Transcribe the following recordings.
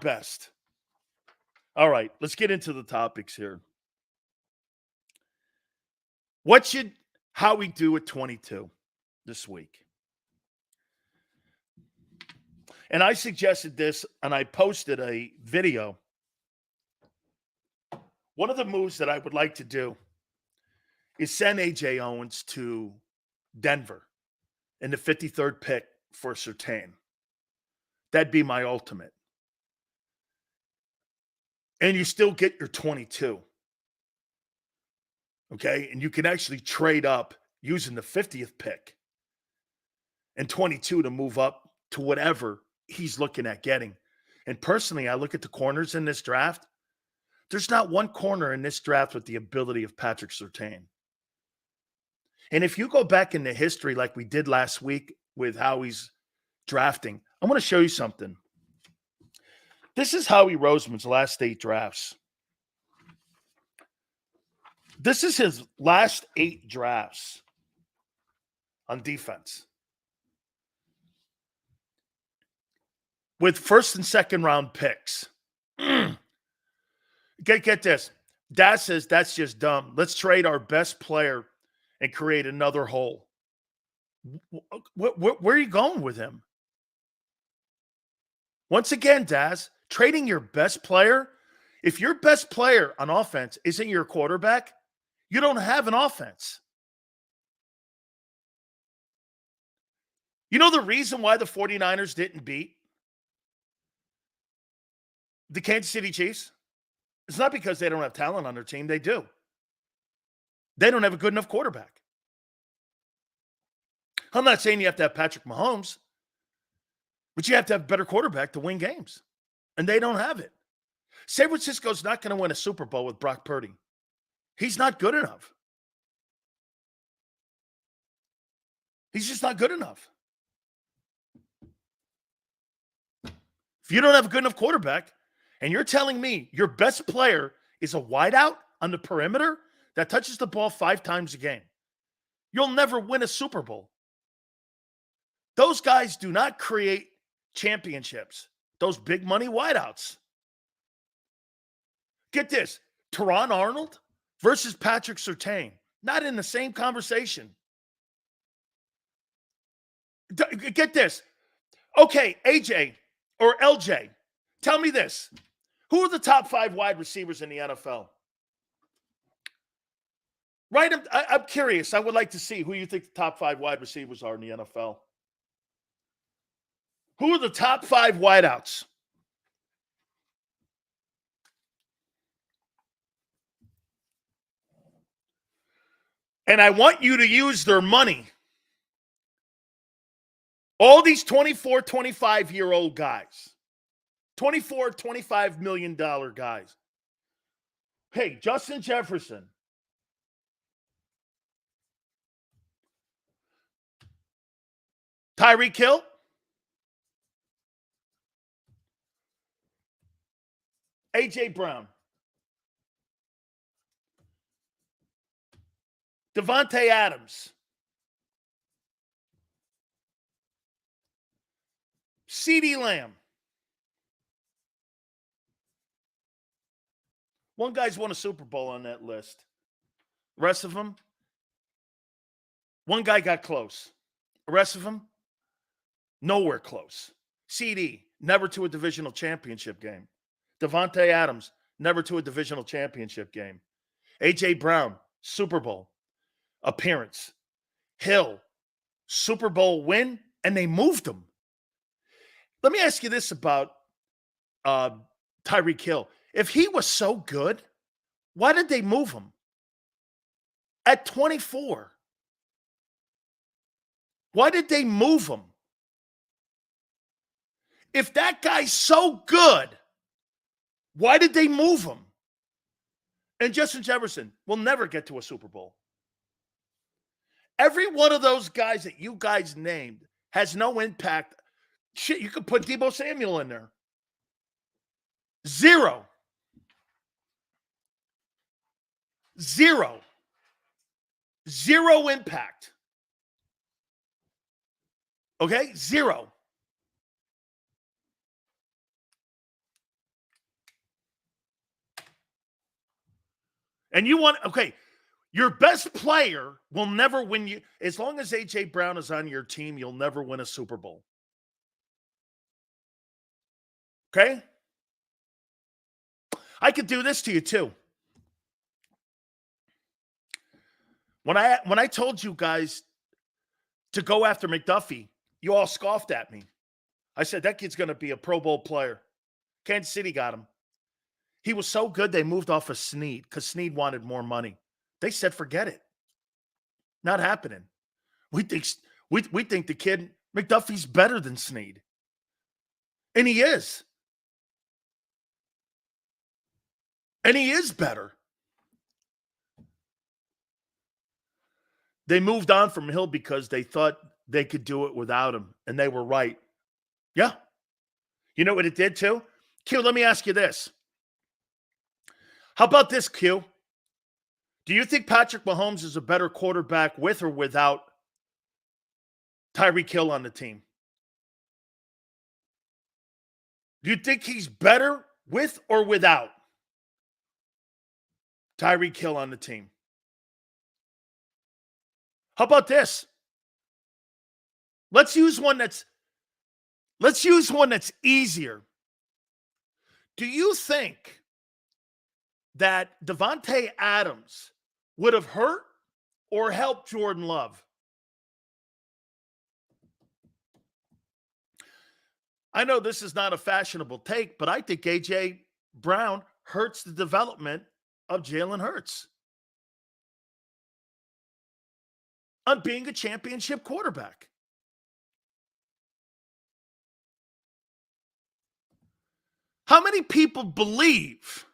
best. All right, let's get into the topics here. What should Howie do at 22 this week? And I suggested this and I posted a video. One of the moves that I would like to do is send AJ Owens to Denver in the 53rd pick for Surtain. That'd be my ultimate. And you still get your 22. Okay? And you can actually trade up using the 50th pick and 22 to move up to whatever he's looking at getting. And personally, I look at the corners in this draft. There's not one corner in this draft with the ability of Patrick Surtain. And if you go back into history like we did last week with Howie's drafting, I'm going to show you something. This is Howie Roseman's last 8 drafts. This is his last 8 drafts on defense. With first and second round picks. Get this. Dad says that's just dumb. Let's trade our best player and create another hole. Where are you going with him? Once again, Daz, trading your best player. If your best player on offense isn't your quarterback, you don't have an offense. You know the reason why the 49ers didn't beat the Kansas City Chiefs? It's not because they don't have talent on their team. They do. They don't have a good enough quarterback. I'm not saying you have to have Patrick Mahomes, but you have to have a better quarterback to win games. And they don't have it. San Francisco's not going to win a Super Bowl with Brock Purdy. He's not good enough. He's just not good enough. If you don't have a good enough quarterback, and you're telling me your best player is a wideout on the perimeter that touches the ball 5 times a game, you'll never win a Super Bowl. Those guys do not create championships. Those big money wideouts. Get this. Teron Arnold versus Patrick Surtain. Not in the same conversation. Get this. Okay, AJ or LJ, tell me this. Who are the top 5 wide receivers in the NFL? Right? I'm curious. I would like to see who you think the top 5 wide receivers are in the NFL. Who are the top 5 wideouts? And I want you to use their money. All these 24, 25-year-old guys. 24, $25 million guys. Hey, Justin Jefferson. Tyreek Hill. A.J. Brown. Devontae Adams. CeeDee Lamb. One guy's won a Super Bowl on that list. The rest of them, one guy got close. The rest of them, nowhere close. CD, never to a divisional championship game. Devontae Adams, never to a divisional championship game. A.J. Brown, Super Bowl appearance. Hill, Super Bowl win, and they moved him. Let me ask you this about Tyreek Hill. If he was so good, why did they move him? At 24. Why did they move him? If that guy's so good, why did they move him? And Justin Jefferson will never get to a Super Bowl. Every one of those guys that you guys named has no impact. Shit, you could put Deebo Samuel in there. 0. 0. 0 impact. Okay? 0. And you want, okay, your best player will never win you. As long as A.J. Brown is on your team, you'll never win a Super Bowl. Okay? I could do this to you too. When I told you guys to go after McDuffie, you all scoffed at me. I said, that kid's going to be a Pro Bowl player. Kansas City got him. He was so good, they moved off of Snead because Snead wanted more money. They said, forget it. Not happening. We think the kid, McDuffie's better than Snead. And he is. And he is better. They moved on from Hill because they thought they could do it without him, and they were right. Yeah. You know what it did too? Q, let me ask you this. How about this, Q? Do you think Patrick Mahomes is a better quarterback with or without Tyreek Hill on the team? Do you think he's better with or without Tyreek Hill on the team? How about this? Let's use one that's easier. Do you think that Davante Adams would have hurt or helped Jordan Love? I know this is not a fashionable take, but I think A.J. Brown hurts the development of Jalen Hurts on being a championship quarterback. How many people believe?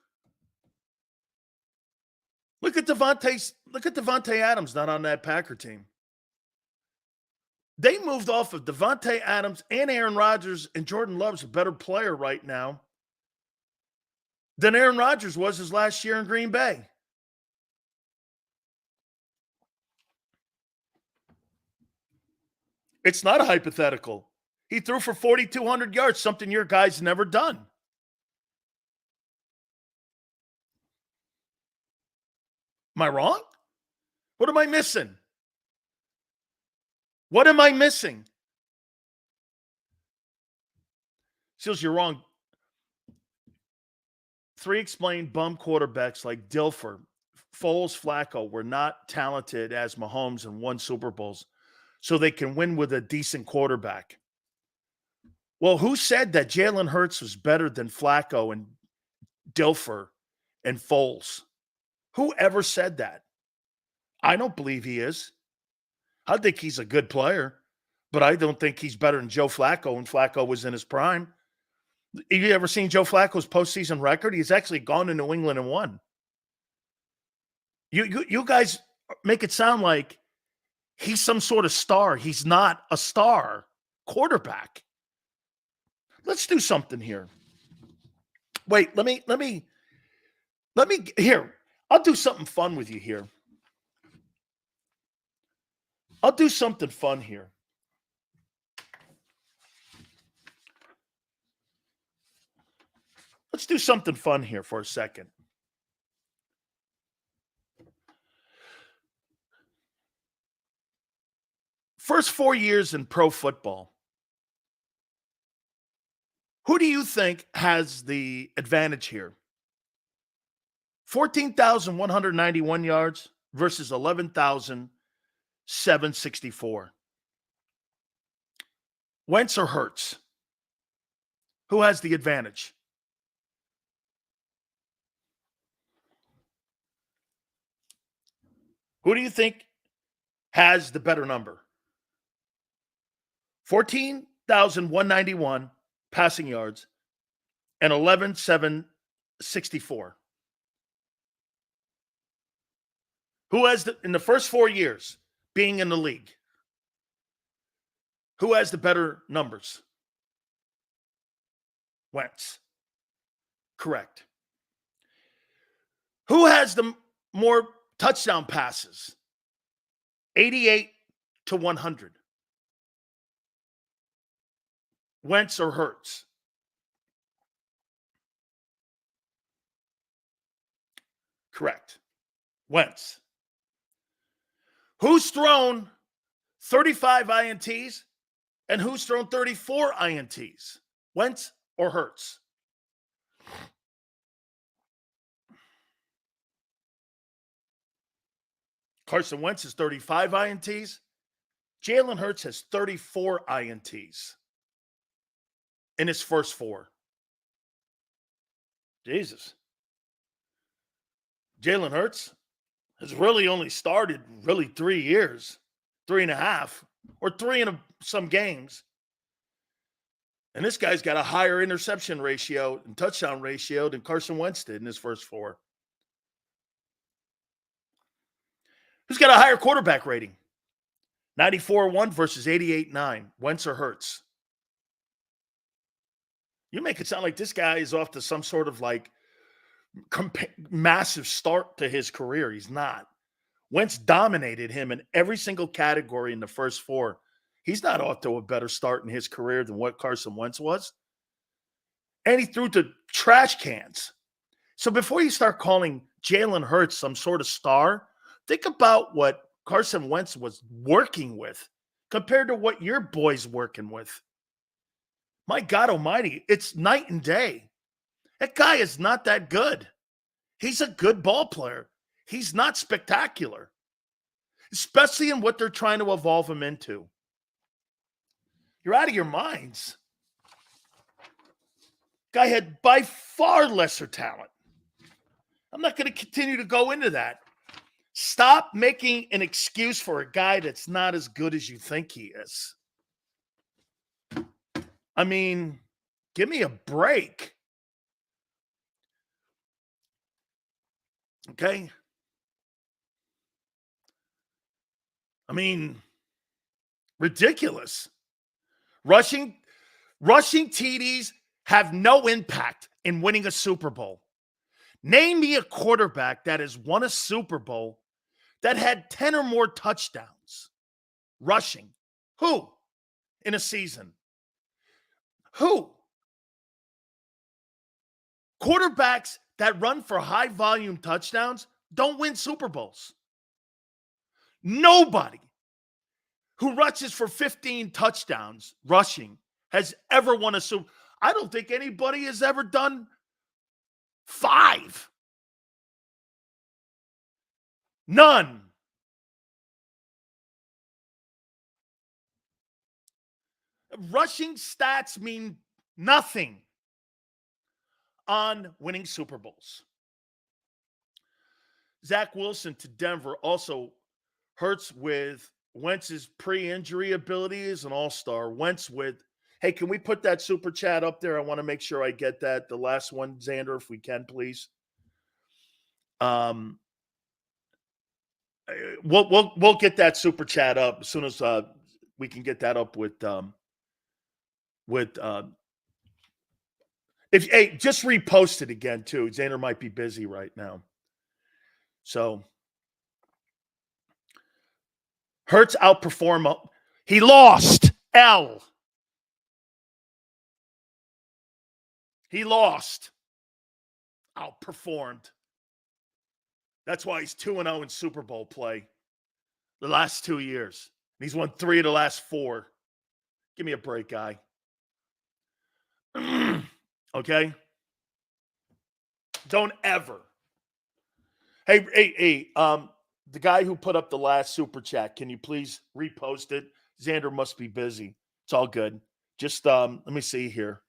Look at Davante Adams not on that Packer team. They moved off of Davante Adams and Aaron Rodgers, and Jordan Love's a better player right now than Aaron Rodgers was his last year in Green Bay. It's not a hypothetical. He threw for 4,200 yards, something your guy's never done. Am I wrong? What am I missing? What am I missing? Seals, you're wrong. 3 explained bum quarterbacks like Dilfer, Foles, Flacco were not talented as Mahomes and won Super Bowls, so they can win with a decent quarterback. Well, who said that Jalen Hurts was better than Flacco and Dilfer and Foles? Who ever said that? I don't believe he is. I think he's a good player, but I don't think he's better than Joe Flacco when Flacco was in his prime. Have you ever seen Joe Flacco's postseason record? He's actually gone to New England and won. You guys make it sound like he's some sort of star. He's not a star quarterback. Let's do something here. Wait, let me here. I'll do something fun with you here. I'll do something fun here. Let's do something fun here for a second. First 4 years in pro football. Who do you think has the advantage here? 14,191 yards versus 11,764. Wentz or Hurts? Who has the advantage? Who do you think has the better number? 14,191 passing yards and 11,764. Who has in the first 4 years being in the league? Who has the better numbers? Wentz. Correct. Who has the more touchdown passes? 88 to 100. Wentz or Hurts? Correct. Wentz. Who's thrown 35 INTs and who's thrown 34 INTs? Wentz or Hurts? Carson Wentz has 35 INTs. Jalen Hurts has 34 INTs in his first four. Jesus. Jalen Hurts has really only started 3 years, 3.5, or three in some games. And this guy's got a higher interception ratio and touchdown ratio than Carson Wentz did in his first four. Who's got a higher quarterback rating? 94-1 versus 88-9. Wentz or Hurts? You make it sound like this guy is off to some sort of massive start to his career. He's not. Wentz dominated him in every single category in the first four. He's not off to a better start in his career than what Carson Wentz was. And he threw to trash cans. So before you start calling Jalen Hurts some sort of star, think about what Carson Wentz was working with compared to what your boy's working with. My God almighty, it's night and day. That guy is not that good. He's a good ball player. He's not spectacular, especially in what they're trying to evolve him into. You're out of your minds. Guy had by far lesser talent. I'm not going to continue to go into that. Stop making an excuse for a guy that's not as good as you think he is. I mean, give me a break. Okay? I mean, ridiculous. Rushing TDs have no impact in winning a Super Bowl. Name me a quarterback that has won a Super Bowl that had 10 or more touchdowns rushing. Who in a season? Who? Quarterbacks that run for high volume touchdowns don't win Super Bowls. Nobody who rushes for 15 touchdowns rushing has ever won a Super Bowl. I don't think anybody has ever done 5. None. Rushing stats mean nothing on winning Super Bowls. Zach Wilson to Denver also hurts with Wentz's pre-injury ability as an all-star. Wentz with, hey, can we put that super chat up there? I want to make sure I get that. The last one, Xander, if we can, please. We'll get that super chat up as soon as we can get that up with just repost it again too. Xander might be busy right now. So Hurts outperform. He lost. He lost. Outperformed. That's why he's 2-0 in Super Bowl play the last 2 years. He's won 3 of the last 4. Give me a break, guy. Okay? Don't ever. Hey, the guy who put up the last super chat, can you please repost it? Xander must be busy. It's all good. Just let me see here.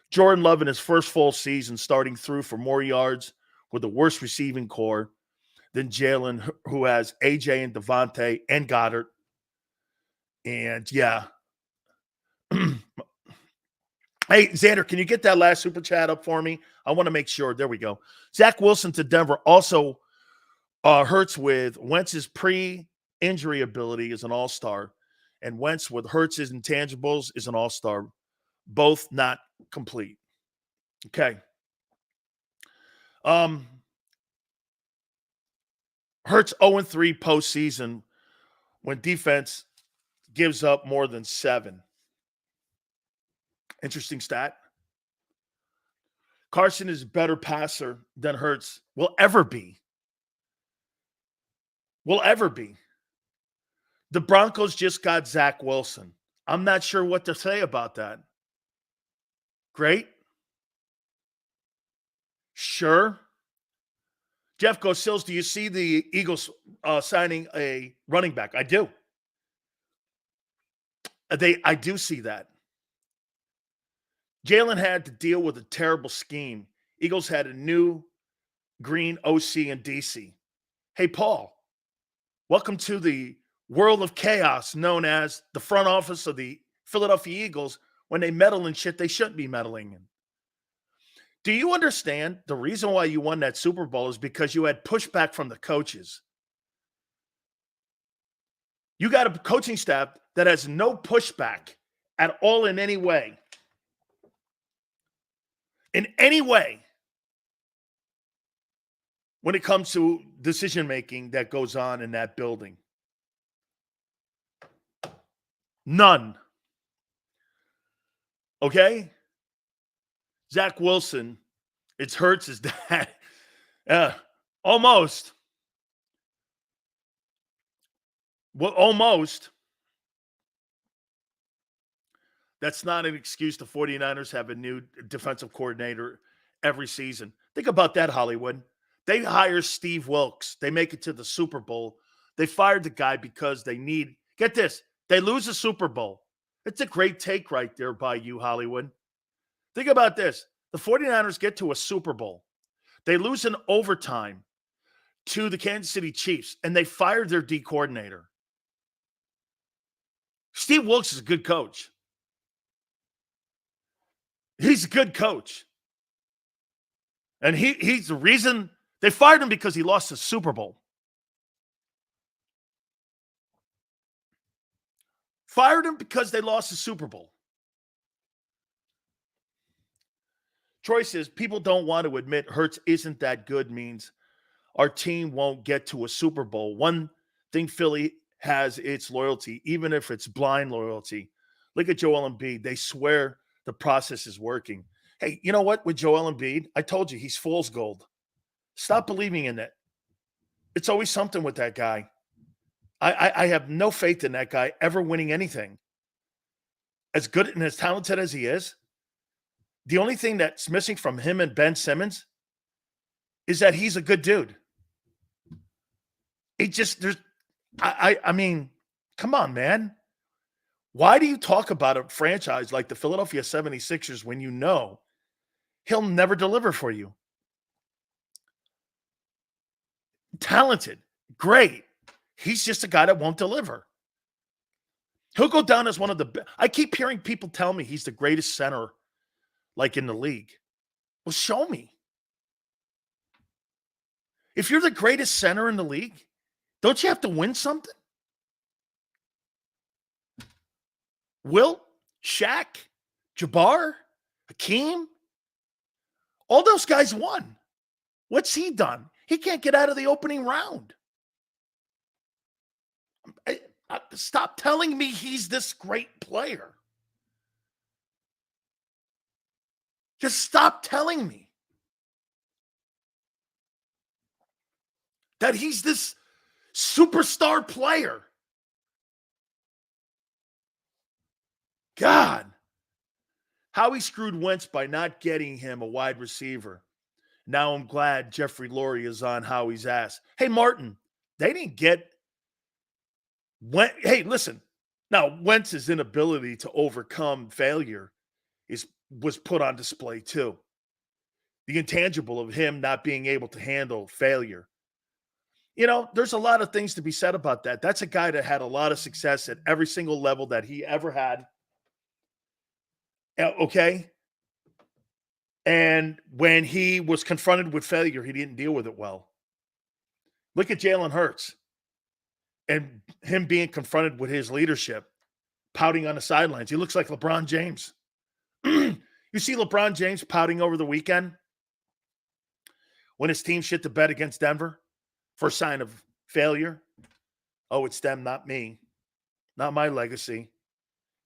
Jordan Love in his first full season starting through for more yards with the worst receiving core than Jalen, who has AJ and Devontae and Goddard. And yeah. Hey, Xander, can you get that last super chat up for me? I want to make sure. There we go. Zach Wilson to Denver also hurts with Wentz's pre-injury ability as an all-star, and Wentz with Hurts's intangibles is an all-star. Both not complete. Okay. Hurts 0-3 postseason when defense gives up more than 7. Interesting stat. Carson is a better passer than Hurts will ever be. will ever be. The Broncos just got Zach Wilson. I'm not sure what to say about that. Great. Sure. Jeff goes, Sills, do you see the Eagles signing a running back? I do. I do see that. Jalen had to deal with a terrible scheme. Eagles had a new green OC in DC. Hey, Paul, welcome to the world of chaos known as the front office of the Philadelphia Eagles when they meddle in shit they shouldn't be meddling in. Do you understand the reason why you won that Super Bowl is because you had pushback from the coaches? You got a coaching staff that has no pushback at all in any way. In any way. When it comes to decision-making that goes on in that building. None. Okay? Zach Wilson, it hurts his dad. Almost. Well, almost. That's not an excuse. The 49ers have a new defensive coordinator every season. Think about that, Hollywood. They hire Steve Wilkes. They make it to the Super Bowl. They fired the guy because they need, get this, they lose a Super Bowl. It's a great take right there by you, Hollywood. Think about this. The 49ers get to a Super Bowl. They lose in overtime to the Kansas City Chiefs, and they fired their D coordinator. Steve Wilkes is a good coach. He's a good coach. And he's the reason they fired him because he lost the Super Bowl. Fired him because they lost the Super Bowl. Troy says, people don't want to admit Hurts isn't that good means our team won't get to a Super Bowl. One thing Philly has its loyalty, even if it's blind loyalty. Look at Joel Embiid. They swear the process is working. Hey, you know what? With Joel Embiid, I told you, he's fool's gold. Stop believing in it. It's always something with that guy. I have no faith in that guy ever winning anything. As good and as talented as he is, the only thing that's missing from him and Ben Simmons is that he's a good dude. It just, I mean, come on, man. Why do you talk about a franchise like the Philadelphia 76ers when you know he'll never deliver for you? Talented, great. He's just a guy that won't deliver. He'll go down as one of the best. I keep hearing people tell me he's the greatest center like in the league. Well, show me. If you're the greatest center in the league, don't you have to win something? Wilt, Shaq, Jabbar, Hakeem, all those guys won. What's he done? He can't get out of the opening round. Stop telling me he's this great player. Just stop telling me that he's this superstar player. God, how he screwed Wentz by not getting him a wide receiver. Now I'm glad Jeffrey Lurie is on Howie's ass. Hey, Martin, they didn't get hey, listen. Now, Wentz's inability to overcome failure was put on display too. The intangible of him not being able to handle failure. You know, there's a lot of things to be said about that. That's a guy that had a lot of success at every single level that he ever had. Okay? And when he was confronted with failure, he didn't deal with it well. Look at Jalen Hurts and him being confronted with his leadership, pouting on the sidelines. He looks like LeBron James. You see LeBron James pouting over the weekend when his team shit the bed against Denver? First sign of failure. Oh, it's them, not me. Not my legacy.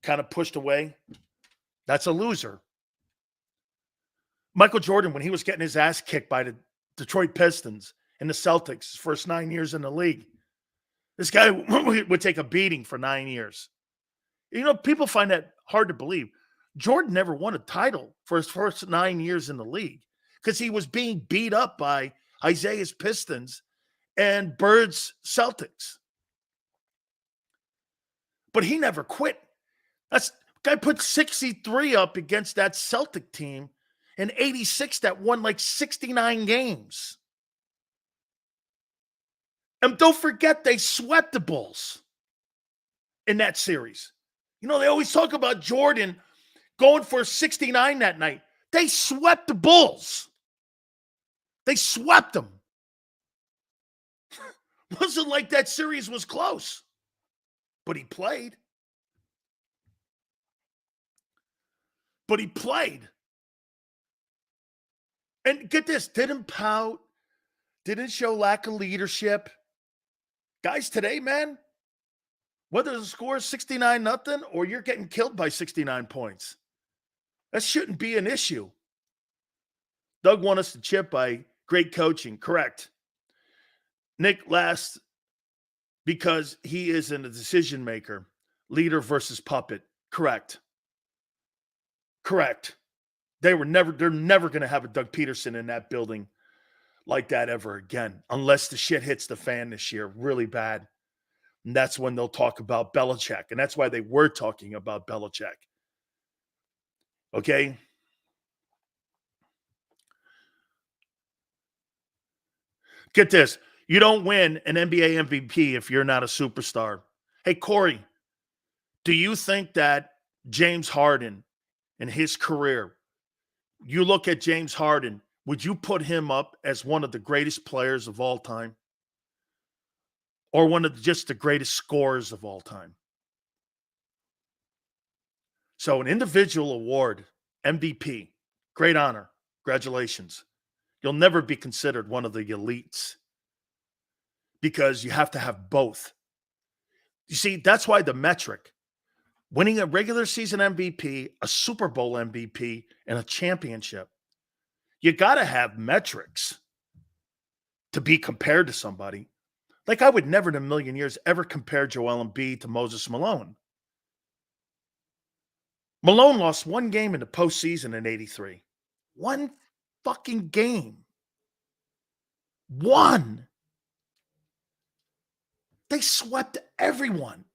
Kind of pushed away. That's a loser. Michael Jordan, when he was getting his ass kicked by the Detroit Pistons and the Celtics, his first 9 years in the league, This guy would take a beating for 9 years. You know, people find that hard to believe. Jordan never won a title for his first 9 years in the league because he was being beat up by Isaiah's Pistons and Bird's Celtics. But he never quit. That's guy put 63 up against that Celtic team in 86 that won like 69 games. And don't forget, they swept the Bulls in that series. You know, they always talk about Jordan going for 69 that night. They swept the Bulls. They swept them. Wasn't like that series was close, but he played. And get this, didn't pout, didn't show lack of leadership. Guys today, man, whether the score is 69-0 or you're getting killed by 69 points, that shouldn't be an issue. Doug won us to chip by great coaching. Correct. Nick last because he isn't a decision maker. Leader versus puppet. Correct. They're never going to have a Doug Peterson in that building like that ever again, unless the shit hits the fan this year really bad. And that's when they'll talk about Belichick. And that's why they were talking about Belichick. Okay? Get this. You don't win an NBA MVP if you're not a superstar. Hey, Corey, do you think that James Harden in his career, you look at James Harden, would you put him up as one of the greatest players of all time? Or one of just the greatest scorers of all time? So an individual award, MVP, great honor. Congratulations. You'll never be considered one of the elites because you have to have both. You see, that's why the metric, winning a regular season MVP, a Super Bowl MVP, and a championship, you got to have metrics to be compared to somebody. Like I would never in a million years ever compare Joel Embiid to Moses Malone. Malone lost one game in the postseason in 83. One fucking game. One. They swept everyone.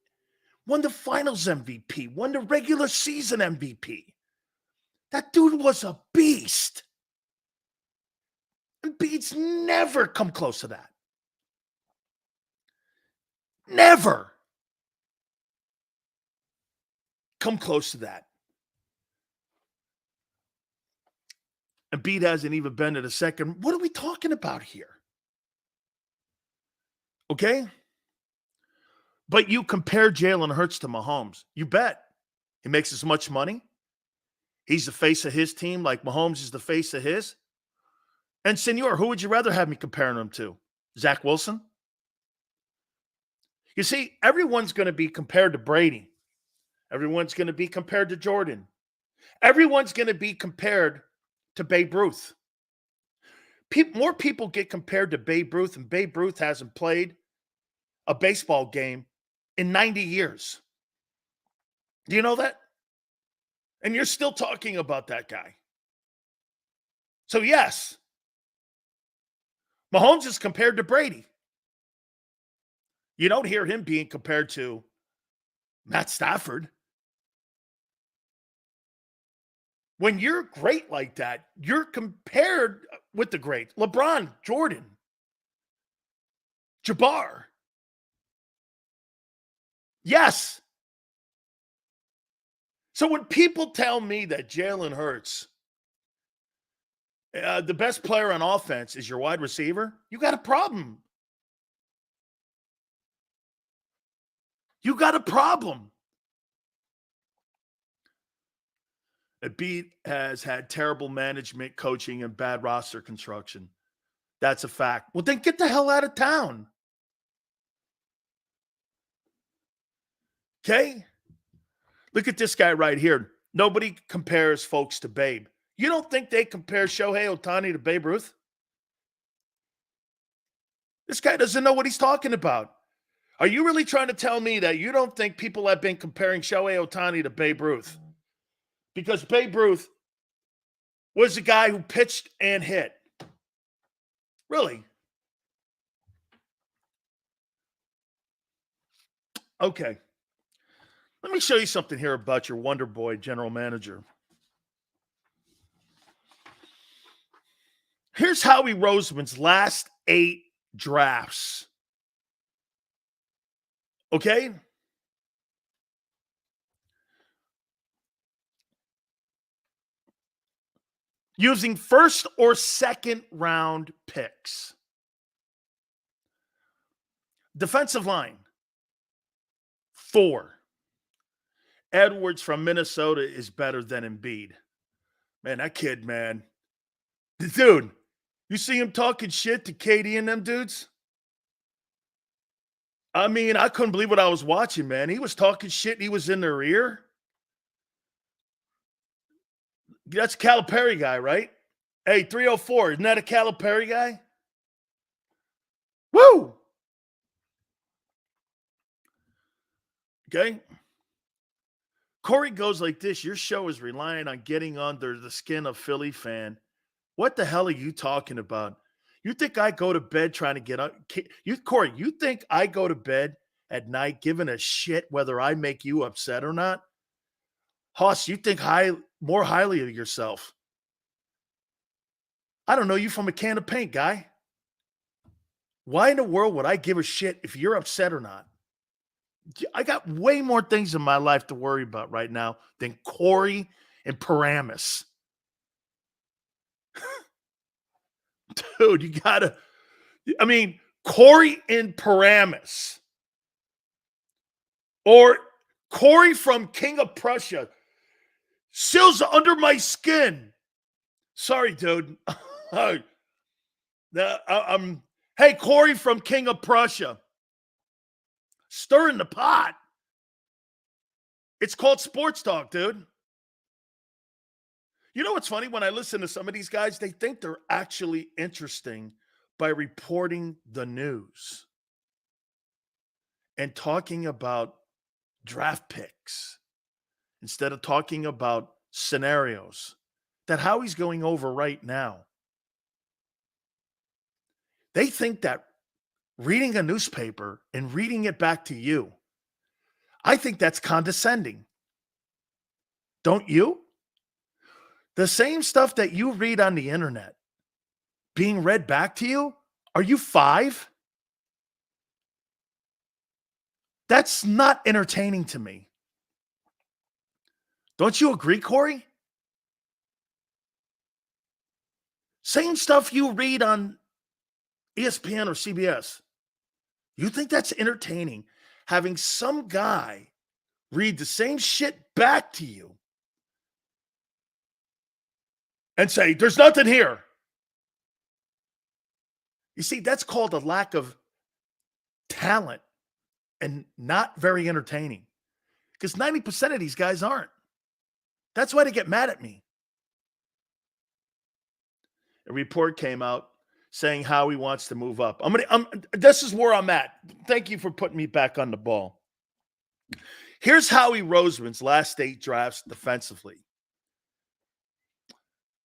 Won the finals MVP. Won the regular season MVP. That dude was a beast. Embiid's never come close to that. Never come close to that. Embiid hasn't even been to the second. What are we talking about here? Okay? But you compare Jalen Hurts to Mahomes. You bet. He makes as much money. He's the face of his team like Mahomes is the face of his. And Senor, who would you rather have me comparing him to? Zach Wilson? You see, everyone's going to be compared to Brady. Everyone's going to be compared to Jordan. Everyone's going to be compared to Babe Ruth. More people get compared to Babe Ruth, and Babe Ruth hasn't played a baseball game in 90 years. Do you know that? And you're still talking about that guy. So yes, Mahomes is compared to Brady. You don't hear him being compared to Matt Stafford. When you're great like that, you're compared with the great. LeBron, Jordan, Jabbar. Yes. So when people tell me that Jalen Hurts, the best player on offense is your wide receiver, you got a problem. You got a problem. Embiid has had terrible management, coaching, and bad roster construction. That's a fact. Well, then get the hell out of town. Okay? Look at this guy right here. Nobody compares folks to Babe. You don't think they compare Shohei Ohtani to Babe Ruth? This guy doesn't know what he's talking about. Are you really trying to tell me that you don't think people have been comparing Shohei Ohtani to Babe Ruth? Because Babe Ruth was the guy who pitched and hit. Really? Okay. Let me show you something here about your Wonder Boy general manager. Here's Howie Roseman's last 8 drafts. Okay? Using first or second round picks. Defensive line, 4. Edwards from Minnesota is better than Embiid. Man, that kid, man. Dude, you see him talking shit to KD and them dudes? I mean, I couldn't believe what I was watching, man. He was talking shit and he was in their ear. That's Calipari guy, right? Hey, 304, isn't that a Calipari guy? Woo! Okay. Corey goes like this. Your show is relying on getting under the skin of Philly fan. What the hell are you talking about? You think I go to bed trying to get up? Corey, you think I go to bed at night giving a shit whether I make you upset or not? Hoss, you think more highly of yourself. I don't know you from a can of paint, guy. Why in the world would I give a shit if you're upset or not? I got way more things in my life to worry about right now than Corey and Paramus. Dude, you gotta. I mean, Corey and Paramus. Or Corey from King of Prussia. Sills under my skin. Sorry, dude. Hey, Corey from King of Prussia. Stirring the pot. It's called sports talk, dude. You know what's funny? When I listen to some of these guys, they think they're actually interesting by reporting the news and talking about draft picks instead of talking about scenarios that Howie's going over right now. They think that reading a newspaper and reading it back to you, I think that's condescending. Don't you? The same stuff that you read on the internet being read back to you, are you 5? That's not entertaining to me. Don't you agree, Corey? Same stuff you read on ESPN or CBS. You think that's entertaining? Having some guy read the same shit back to you and say, there's nothing here. You see, that's called a lack of talent and not very entertaining because 90% of these guys aren't. That's why they get mad at me. A report came out saying how he wants to move up. This is where I'm at. Thank you for putting me back on the ball. Here's Howie Roseman's last 8 drafts defensively.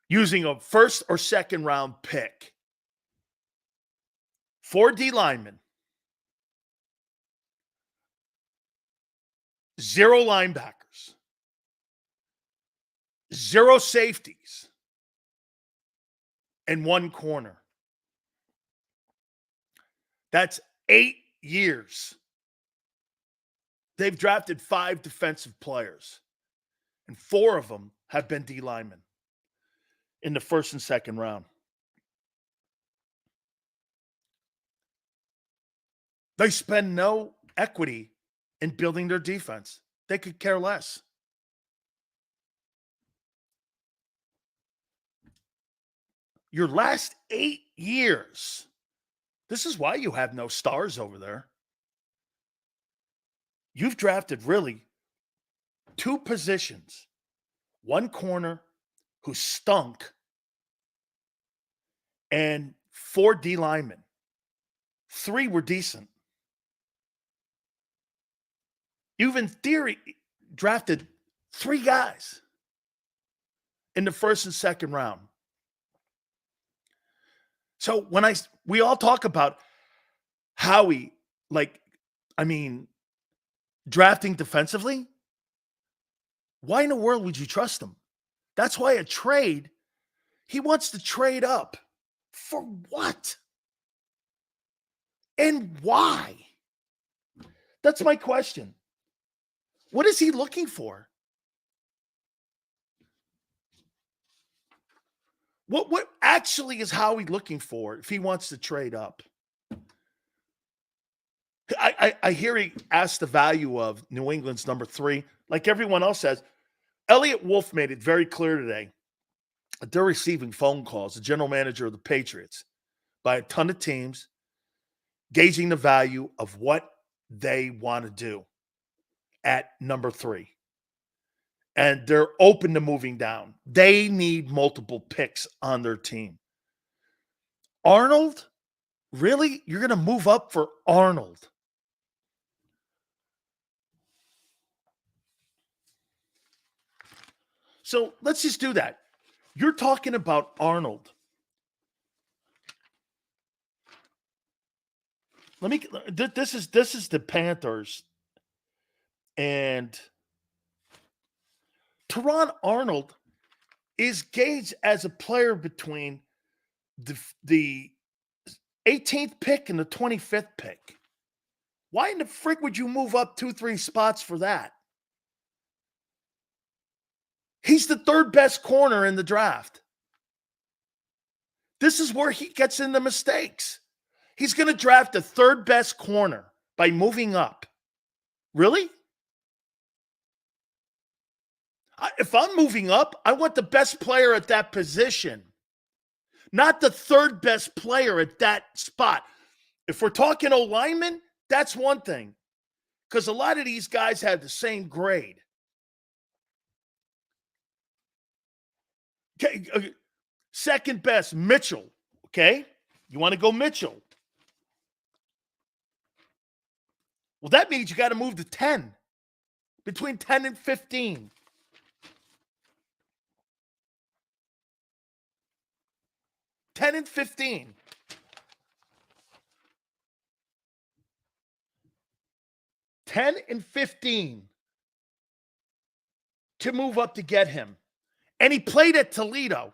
Using a first or second round pick. 4 D linemen. 0 linebackers. 0 safeties. And 1 corner. That's 8 years. They've drafted 5 defensive players, and 4 of them have been D linemen in the first and second round. They spend no equity in building their defense. They could care less. Your last 8 years. This is why you have no stars over there. You've drafted really 2 positions. 1 corner who stunk and 4 D linemen. 3 were decent. You've in theory drafted 3 guys in the first and second round. So we all talk about Howie, drafting defensively. Why in the world would you trust him? That's why a trade, he wants to trade up. For what? And why? That's my question. What is he looking for? What actually is Howie looking for if he wants to trade up? I hear he asked the value of New England's number 3. Like everyone else says, Elliot Wolf made it very clear today that they're receiving phone calls, the general manager of the Patriots, by a ton of teams, gauging the value of what they want to do at number 3. And they're open to moving down. They need multiple picks on their team. Arnold? Really? You're going to move up for Arnold? So let's just do that. You're talking about Arnold. This is the Panthers. And Teron Arnold is gauged as a player between the 18th pick and the 25th pick. Why in the frick would you move up 2-3 spots for that? He's the 3rd best corner in the draft. This is where he gets into mistakes. He's going to draft the 3rd best corner by moving up. Really? If I'm moving up, I want the best player at that position, not the 3rd best player at that spot. If we're talking O-lineman, that's one thing, because a lot of these guys have the same grade. Okay, 2nd best, Mitchell. Okay, you want to go Mitchell? Well, that means you got to move to 10, between 10 and 15. 10 and 15. 10 and 15 to move up to get him. And he played at Toledo.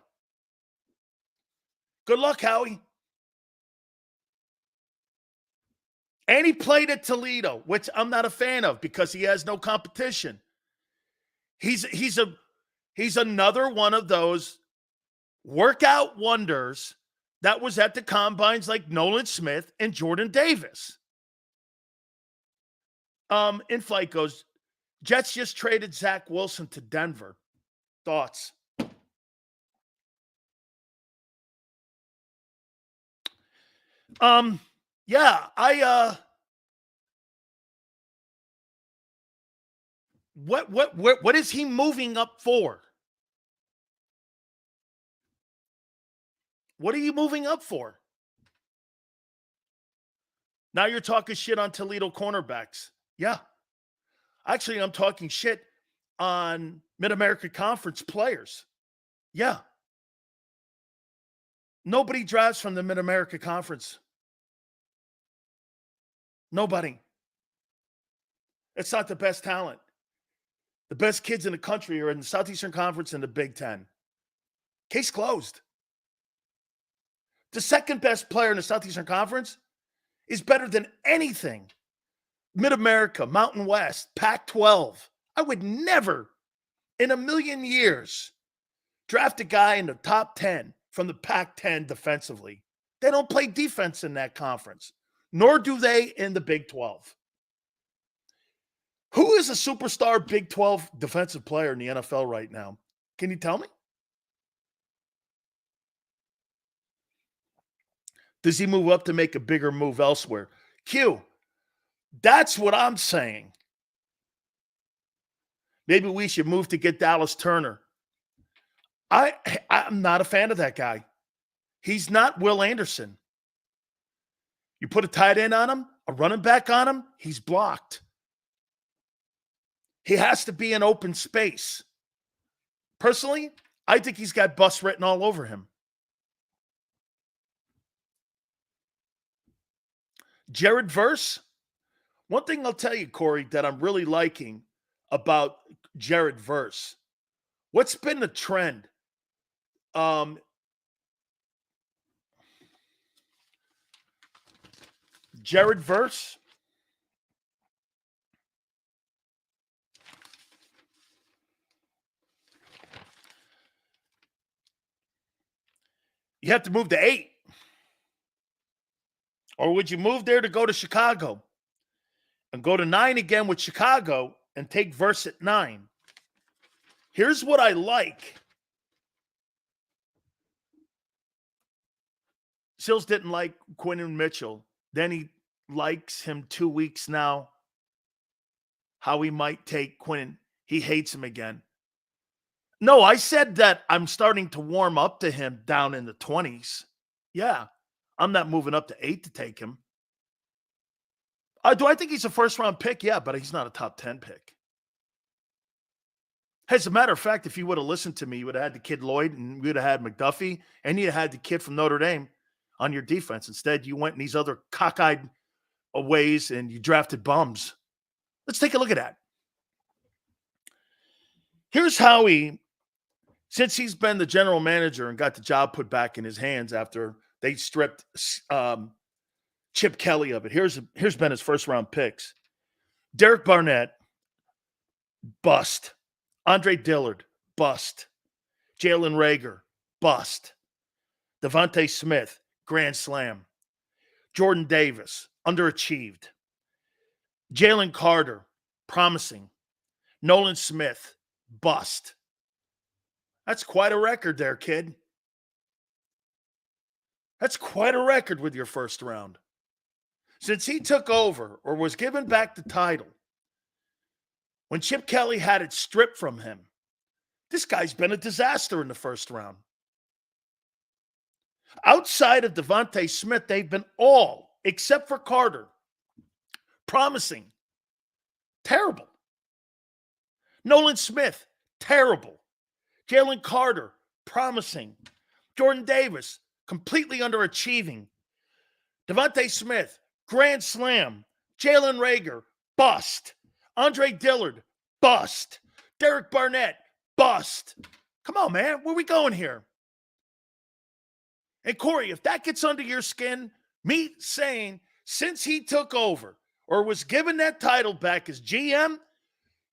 Good luck, Howie. And he played at Toledo, which I'm not a fan of because he has no competition. He's another one of those workout wonders that was at the combines like Nolan Smith and Jordan Davis. In flight goes, Jets just traded Zach Wilson to Denver. Thoughts? What is he moving up for? What are you moving up for? Now you're talking shit on Toledo cornerbacks. Yeah. Actually, I'm talking shit on Mid-America Conference players. Yeah. Nobody drafts from the Mid-America Conference. Nobody. It's not the best talent. The best kids in the country are in the Southeastern Conference and the Big Ten. Case closed. The 2nd best player in the Southeastern Conference is better than anything. Mid-America, Mountain West, Pac-12. I would never in a million years draft a guy in the top 10 from the Pac-10 defensively. They don't play defense in that conference, nor do they in the Big 12. Who is a superstar Big 12 defensive player in the NFL right now? Can you tell me? Does he move up to make a bigger move elsewhere? Q, that's what I'm saying. Maybe we should move to get Dallas Turner. I'm not a fan of that guy. He's not Will Anderson. You put a tight end on him, a running back on him, he's blocked. He has to be in open space. Personally, I think he's got bust written all over him. Jared Verse, one thing I'll tell you, Corey, that I'm really liking about Jared Verse. What's been the trend? Jared Verse. You have to move to 8. Or would you move there to go to Chicago and go to 9 again with Chicago and take Verse at 9? Here's what I like. Sills didn't like Quinton Mitchell. Then he likes him 2 weeks now. How he might take Quinton. He hates him again. No, I said that I'm starting to warm up to him down in the 20s. Yeah, I'm not moving up to 8 to take him. Do I think he's a first-round pick? Yeah, but he's not a top 10 pick. As a matter of fact, if you would have listened to me, you would have had the kid Lloyd and you would have had McDuffie and you'd have had the kid from Notre Dame on your defense. Instead, you went in these other cockeyed ways and you drafted bums. Let's take a look at that. Here's Howie, since he's been the general manager and got the job put back in his hands after they stripped Chip Kelly of it. Here's been his first-round picks. Derek Barnett, bust. Andre Dillard, bust. Jalen Reagor, bust. Devontae Smith, grand slam. Jordan Davis, underachieved. Jalen Carter, promising. Nolan Smith, bust. That's quite a record there, kid. That's quite a record with your first round. Since he took over or was given back the title, when Chip Kelly had it stripped from him, this guy's been a disaster in the first round. Outside of Devontae Smith, they've been all, except for Carter, promising. Terrible. Nolan Smith, terrible. Jalen Carter, promising. Jordan Davis, completely underachieving. Devontae Smith, grand slam. Jalen Reagor, bust. Andre Dillard, bust. Derek Barnett, bust. Come on, man. Where we going here? And Corey, if that gets under your skin, me saying since he took over or was given that title back as GM,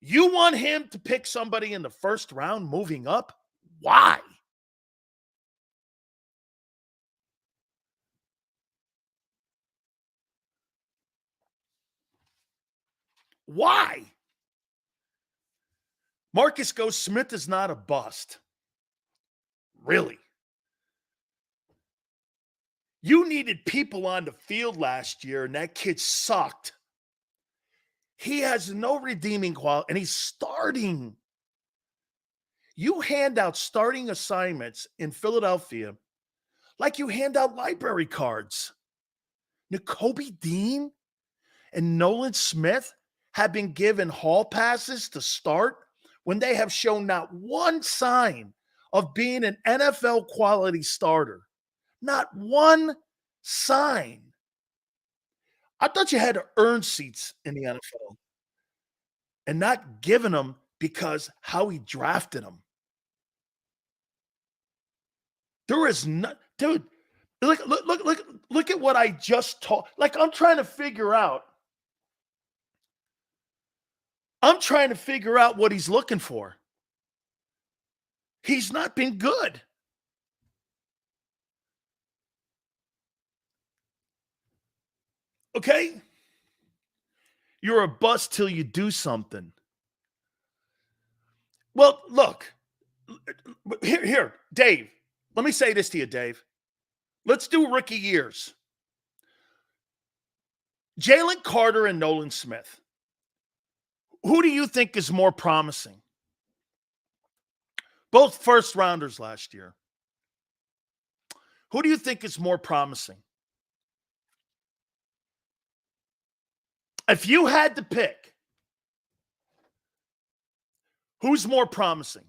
you want him to pick somebody in the first round moving up? Why? Why? Marcus goes, Smith is not a bust. Really? You needed people on the field last year, and that kid sucked. He has no redeeming quality, and he's starting. You hand out starting assignments in Philadelphia like you hand out library cards. Nakobe Dean and Nolan Smith have been given hall passes to start when they have shown not one sign of being an NFL quality starter. Not one sign. I thought you had to earn seats in the NFL and not giving them because how he drafted them. There is not, dude. Look at what I just told. Like I'm trying to figure out what he's looking for. He's not been good. Okay? You're a bust till you do something. Well, look. Here, Dave. Let me say this to you, Dave. Let's do rookie years. Jalen Carter and Nolan Smith. Who do you think is more promising? Both first rounders last year. Who do you think is more promising? If you had to pick, Who's more promising?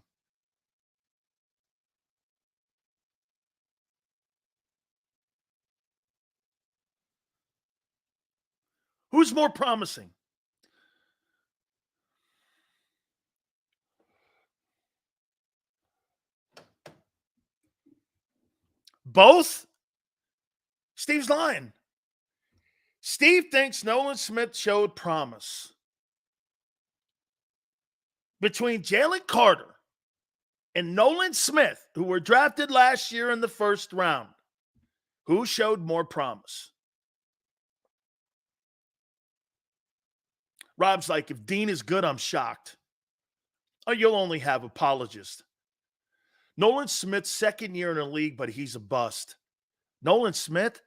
Who's more promising? Both? Steve's lying. Steve thinks Nolan Smith showed promise. Between Jalen Carter and Nolan Smith, who were drafted last year in the first round, who showed more promise? Rob's like, if Dean is good, I'm shocked. Oh, you'll only have apologists. Nolan Smith's second year in the league, but he's a bust. Nolan Smith?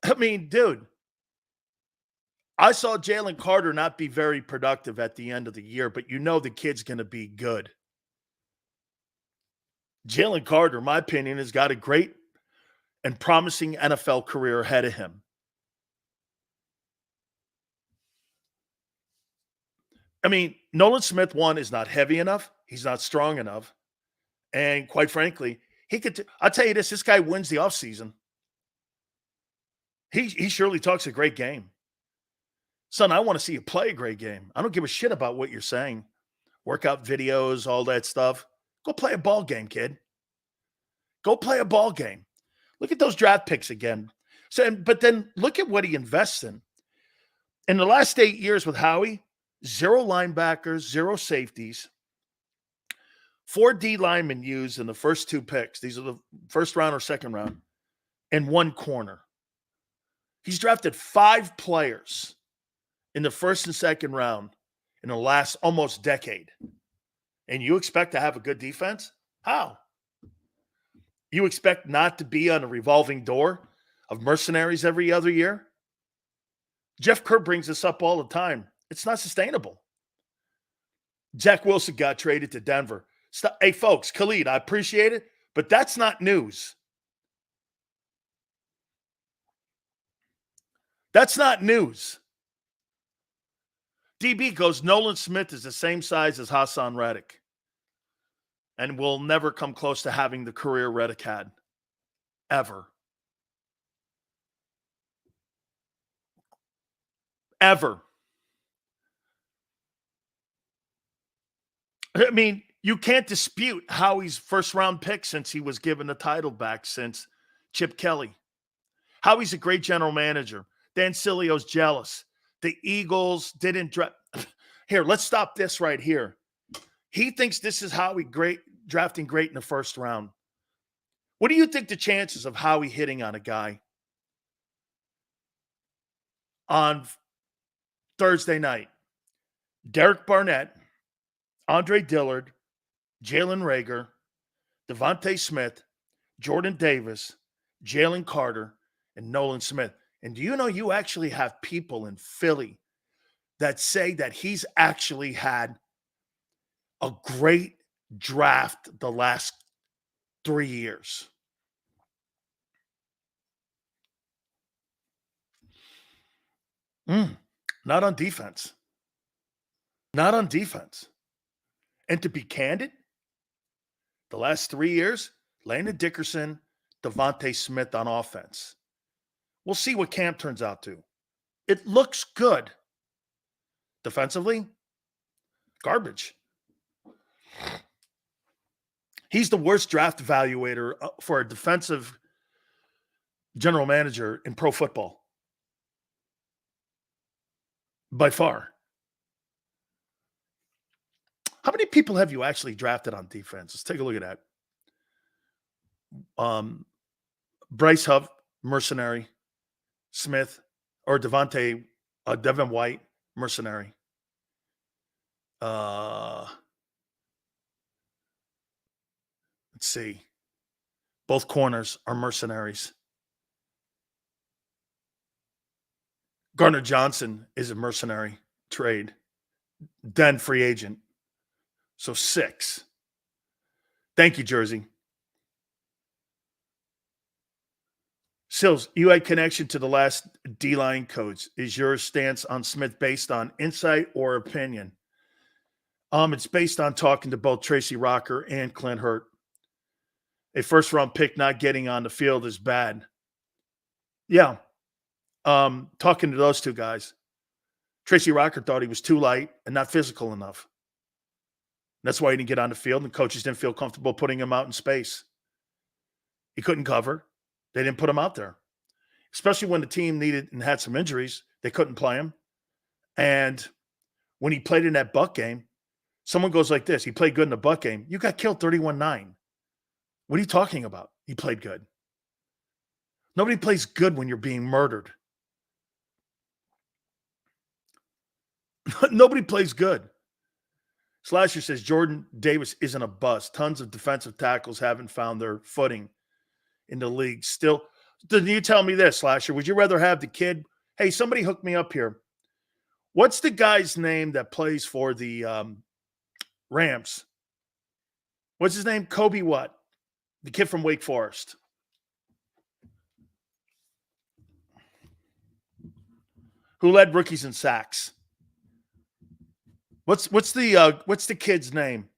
I mean, dude, I saw Jalen Carter not be very productive at the end of the year, but you know the kid's going to be good. Jalen Carter, in my opinion, has got a great and promising NFL career ahead of him. I mean, Nolan Smith, one, is not heavy enough. He's not strong enough. And quite frankly, I'll tell you this guy wins the offseason. He surely talks a great game. Son, I want to see you play a great game. I don't give a shit about what you're saying. Workout videos, all that stuff. Go play a ball game, kid. Go play a ball game. Look at those draft picks again. But then look at what he invests in. In the last 8 years with Howie, 0 linebackers, 0 safeties, 4 D linemen used in the first 2 picks. These are the first round or second round, and 1 corner. He's drafted 5 players in the first and second round in the last almost decade. And you expect to have a good defense? How? You expect not to be on a revolving door of mercenaries every other year? Jeff Kerr brings this up all the time. It's not sustainable. Zach Wilson got traded to Denver. Hey, folks, Khalid, I appreciate it, but that's not news. That's not news. DB goes, Nolan Smith is the same size as Hassan Reddick and will never come close to having the career Reddick had. Ever. Ever. I mean, you can't dispute Howie's first-round pick since he was given the title back since Chip Kelly. Howie's a great general manager. Dan Silio's jealous. The Eagles didn't draft. Here, let's stop this right here. He thinks this is Howie drafting great in the first round. What do you think the chances of Howie hitting on a guy on Thursday night? Derek Barnett, Andre Dillard, Jalen Reagor, Devontae Smith, Jordan Davis, Jalen Carter, and Nolan Smith. And do you know you actually have people in Philly that say that he's actually had a great draft the last 3 years? Not on defense. Not on defense. And to be candid, the last 3 years, Landon Dickerson, Devontae Smith on offense. We'll see what camp turns out to. It looks good. Defensively, garbage. He's the worst draft evaluator for a defensive general manager in pro football. By far. How many people have you actually drafted on defense? Let's take a look at that. Bryce Huff, mercenary. Smith, or Devin White, mercenary. Let's see. Both corners are mercenaries. Gardner Johnson is a mercenary trade. Then free agent. So 6. Thank you, Jersey. Sills, you had connection to the last D-line coach. Is your stance on Smith based on insight or opinion? It's based on talking to both Tracy Rocker and Clint Hurt. A first round pick not getting on the field is bad. Yeah. Talking to those two guys. Tracy Rocker thought he was too light and not physical enough. That's why he didn't get on the field, and coaches didn't feel comfortable putting him out in space. He couldn't cover. They didn't put him out there, especially when the team needed and had some injuries. They couldn't play him. And when he played in that Buck game, someone goes like this. He played good in the Buck game. You got killed 31-9. What are you talking about? He played good. Nobody plays good when you're being murdered. Nobody plays good. Slasher says Jordan Davis isn't a bust. Tons of defensive tackles haven't found their footing in the league. Still, did you tell me this, Slasher? Would you rather have the kid? Hey, somebody hook me up here. What's the guy's name that plays for the Rams? What's his name? Kobe what? The kid from Wake Forest. Who led rookies in sacks? What's the kid's name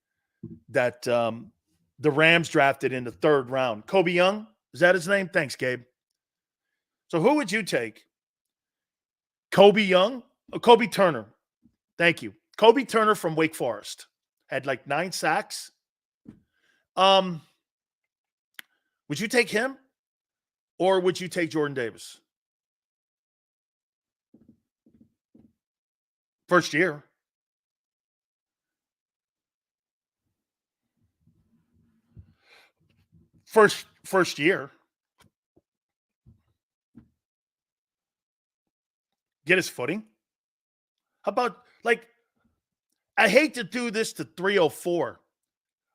that the Rams drafted in the third round? Kobe Young? Is that his name? Thanks, Gabe. So who would you take? Kobe Young? Oh, Kobe Turner. Thank you. Kobe Turner from Wake Forest. Had like 9 sacks. Would you take him? Or would you take Jordan Davis? First year. First year. Get his footing. How about, like, I hate to do this to 304.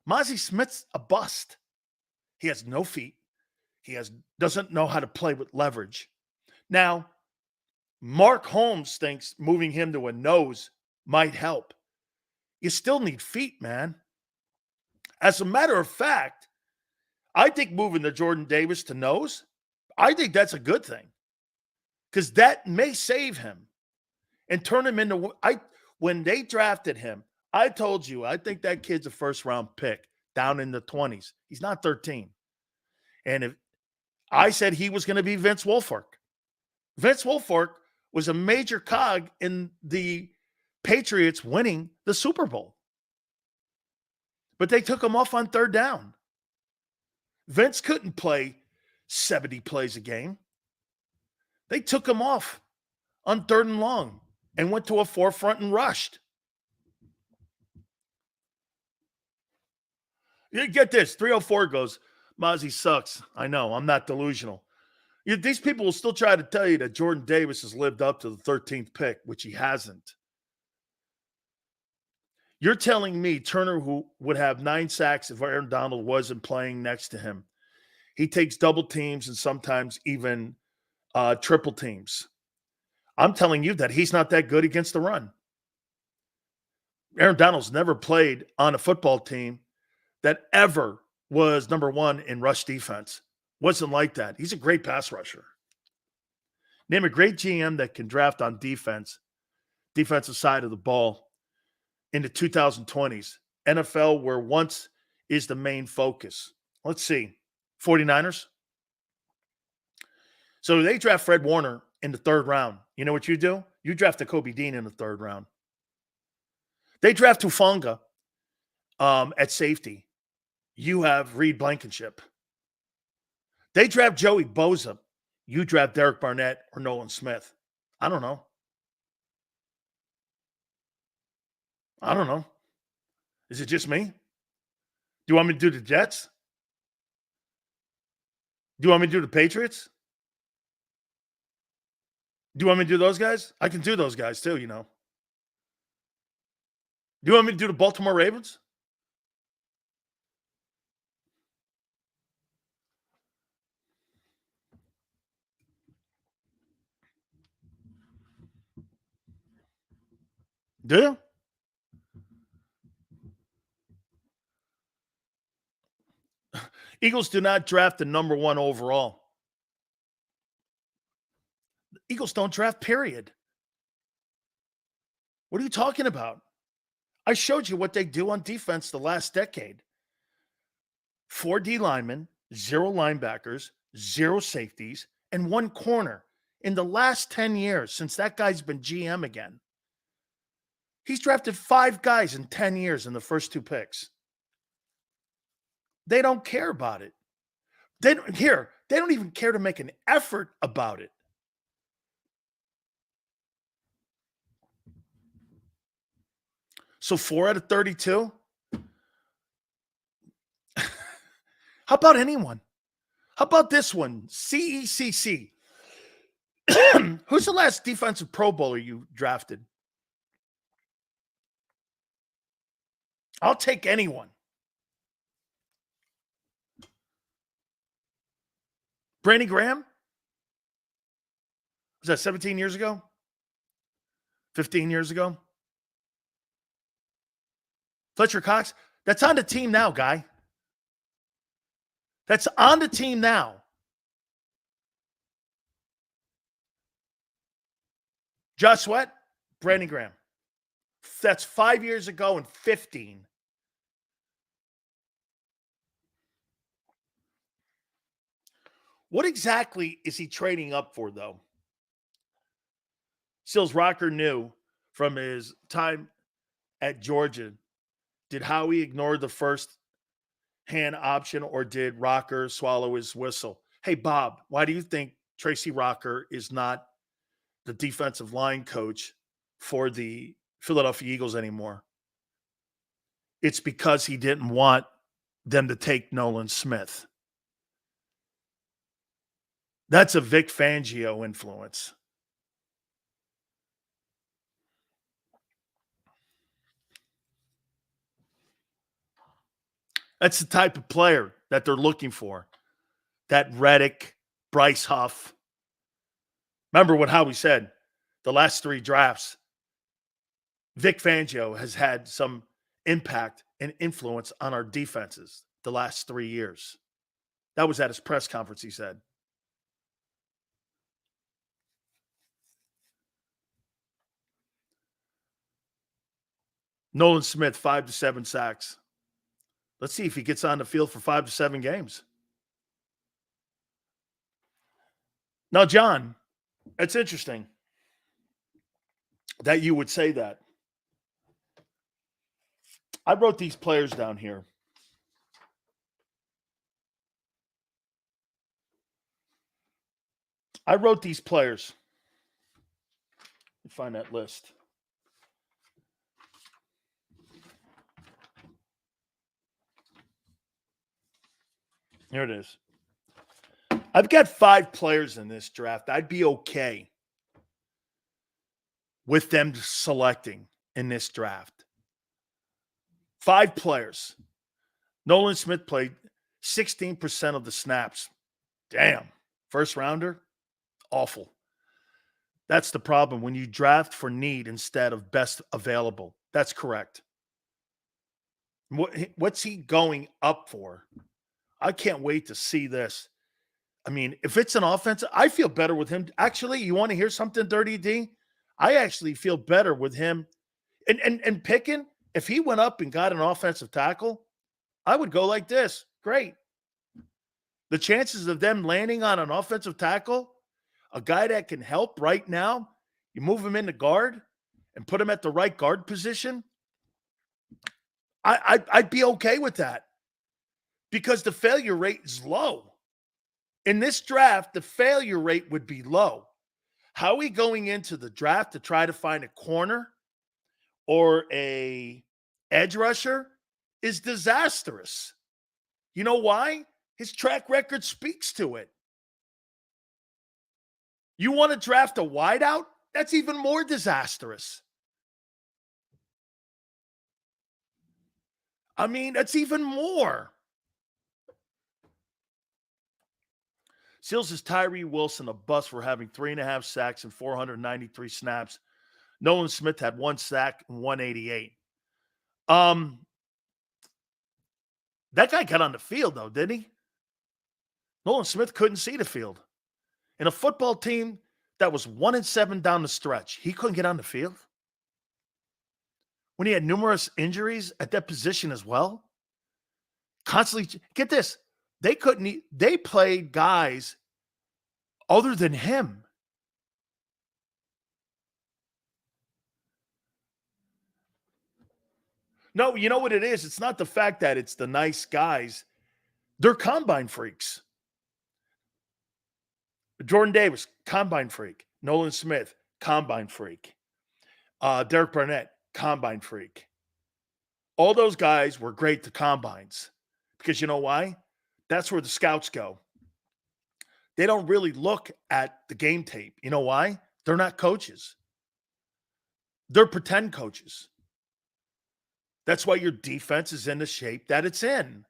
Mazi Smith's a bust. He has no feet. He doesn't know how to play with leverage. Now, Mark Holmes thinks moving him to a nose might help. You still need feet, man. As a matter of fact, I think moving the Jordan Davis to nose, I think that's a good thing. Because that may save him and turn him into when they drafted him, I told you, I think that kid's a first-round pick down in the 20s. He's not 13. And if I said he was going to be Vince Wilfork. Vince Wilfork was a major cog in the Patriots winning the Super Bowl. But they took him off on third down. Vince couldn't play 70 plays a game. They took him off on third and long and went to a forefront and rushed. You get this. 304 goes, Mozzie sucks. I know. I'm not delusional. These people will still try to tell you that Jordan Davis has lived up to the 13th pick, which he hasn't. You're telling me Turner, who would have 9 sacks if Aaron Donald wasn't playing next to him, he takes double teams and sometimes even triple teams. I'm telling you that he's not that good against the run. Aaron Donald's never played on a football team that ever was number 1 in rush defense. Wasn't like that. He's a great pass rusher. Name a great GM that can draft on defensive side of the ball in the 2020s. NFL, where once is the main focus. Let's see. 49ers. So they draft Fred Warner in the third round. You know what you do? You draft a Kobe Dean in the third round. They draft Hufanga at safety. You have Reed Blankenship. They draft Joey Bosa. You draft Derek Barnett or Nolan Smith. I don't know. Is it just me? Do you want me to do the Jets? Do you want me to do the Patriots? Do you want me to do those guys? I can do those guys too, you know. Do you want me to do the Baltimore Ravens? Do you? Eagles do not draft the number 1 overall. Eagles don't draft, period. What are you talking about? I showed you what they do on defense the last decade. 4 D linemen, 0 linebackers, 0 safeties, and 1 corner in the last 10 years since that guy's been GM again. He's drafted 5 guys in 10 years in the first 2 picks. They don't care about it. They don't even care to make an effort about it. So 4 out of 32? How about anyone? How about this one? CECC. Who's the last defensive Pro Bowler you drafted? I'll take anyone. Brandon Graham? Was that 17 years ago? 15 years ago? Fletcher Cox? That's on the team now, guy. That's on the team now. Josh Sweat? Brandon Graham. That's 5 years ago and 15. What exactly is he trading up for, though? Sills Rocker knew from his time at Georgia. Did Howie ignore the first hand option, or did Rocker swallow his whistle? Hey, Bob, why do you think Tracy Rocker is not the defensive line coach for the Philadelphia Eagles anymore? It's because he didn't want them to take Nolan Smith. That's a Vic Fangio influence. That's the type of player that they're looking for. That Reddick, Bryce Huff. Remember what Howie said, the last 3 drafts, Vic Fangio has had some impact and influence on our defenses the last 3 years. That was at his press conference, he said. Nolan Smith, 5 to 7 sacks. Let's see if he gets on the field for 5 to 7 games. Now, John, it's interesting that you would say that. I wrote these players down here. I wrote these players. Let me find that list. Here it is. I've got 5 players in this draft. I'd be okay with them selecting in this draft. 5 players. Nolan Smith played 16% of the snaps. Damn. First rounder? Awful. That's the problem when you draft for need instead of best available. That's correct. What's he going up for? I can't wait to see this. I mean, if it's an offense, I feel better with him. Actually, you want to hear something, Dirty D? I actually feel better with him. And picking, if he went up and got an offensive tackle, I would go like this. Great. The chances of them landing on an offensive tackle, a guy that can help right now, you move him into guard and put him at the right guard position, I'd be okay with that because the failure rate is low. In this draft, the failure rate would be low. How are we going into the draft to try to find a corner or a edge rusher is disastrous. You know why? His track record speaks to it. You want to draft a wideout? That's even more disastrous. I mean, that's even more. Seals is Tyree Wilson a bust for having 3.5 sacks and 493 snaps. Nolan Smith had 1 sack and 188. That guy got on the field, though, didn't he? Nolan Smith couldn't see the field. In a football team that was 1-7 down the stretch, he couldn't get on the field. when he had numerous injuries at that position as well. Constantly, get this, they played guys other than him. No, you know what it is? It's not the fact that it's the nice guys. They're combine freaks. Jordan Davis, combine freak. Nolan Smith, combine freak. Derek Barnett, combine freak. All those guys were great to combines because you know why? That's where the scouts go. They don't really look at the game tape. You know why? They're not coaches. They're pretend coaches. That's why your defense is in the shape that it's in.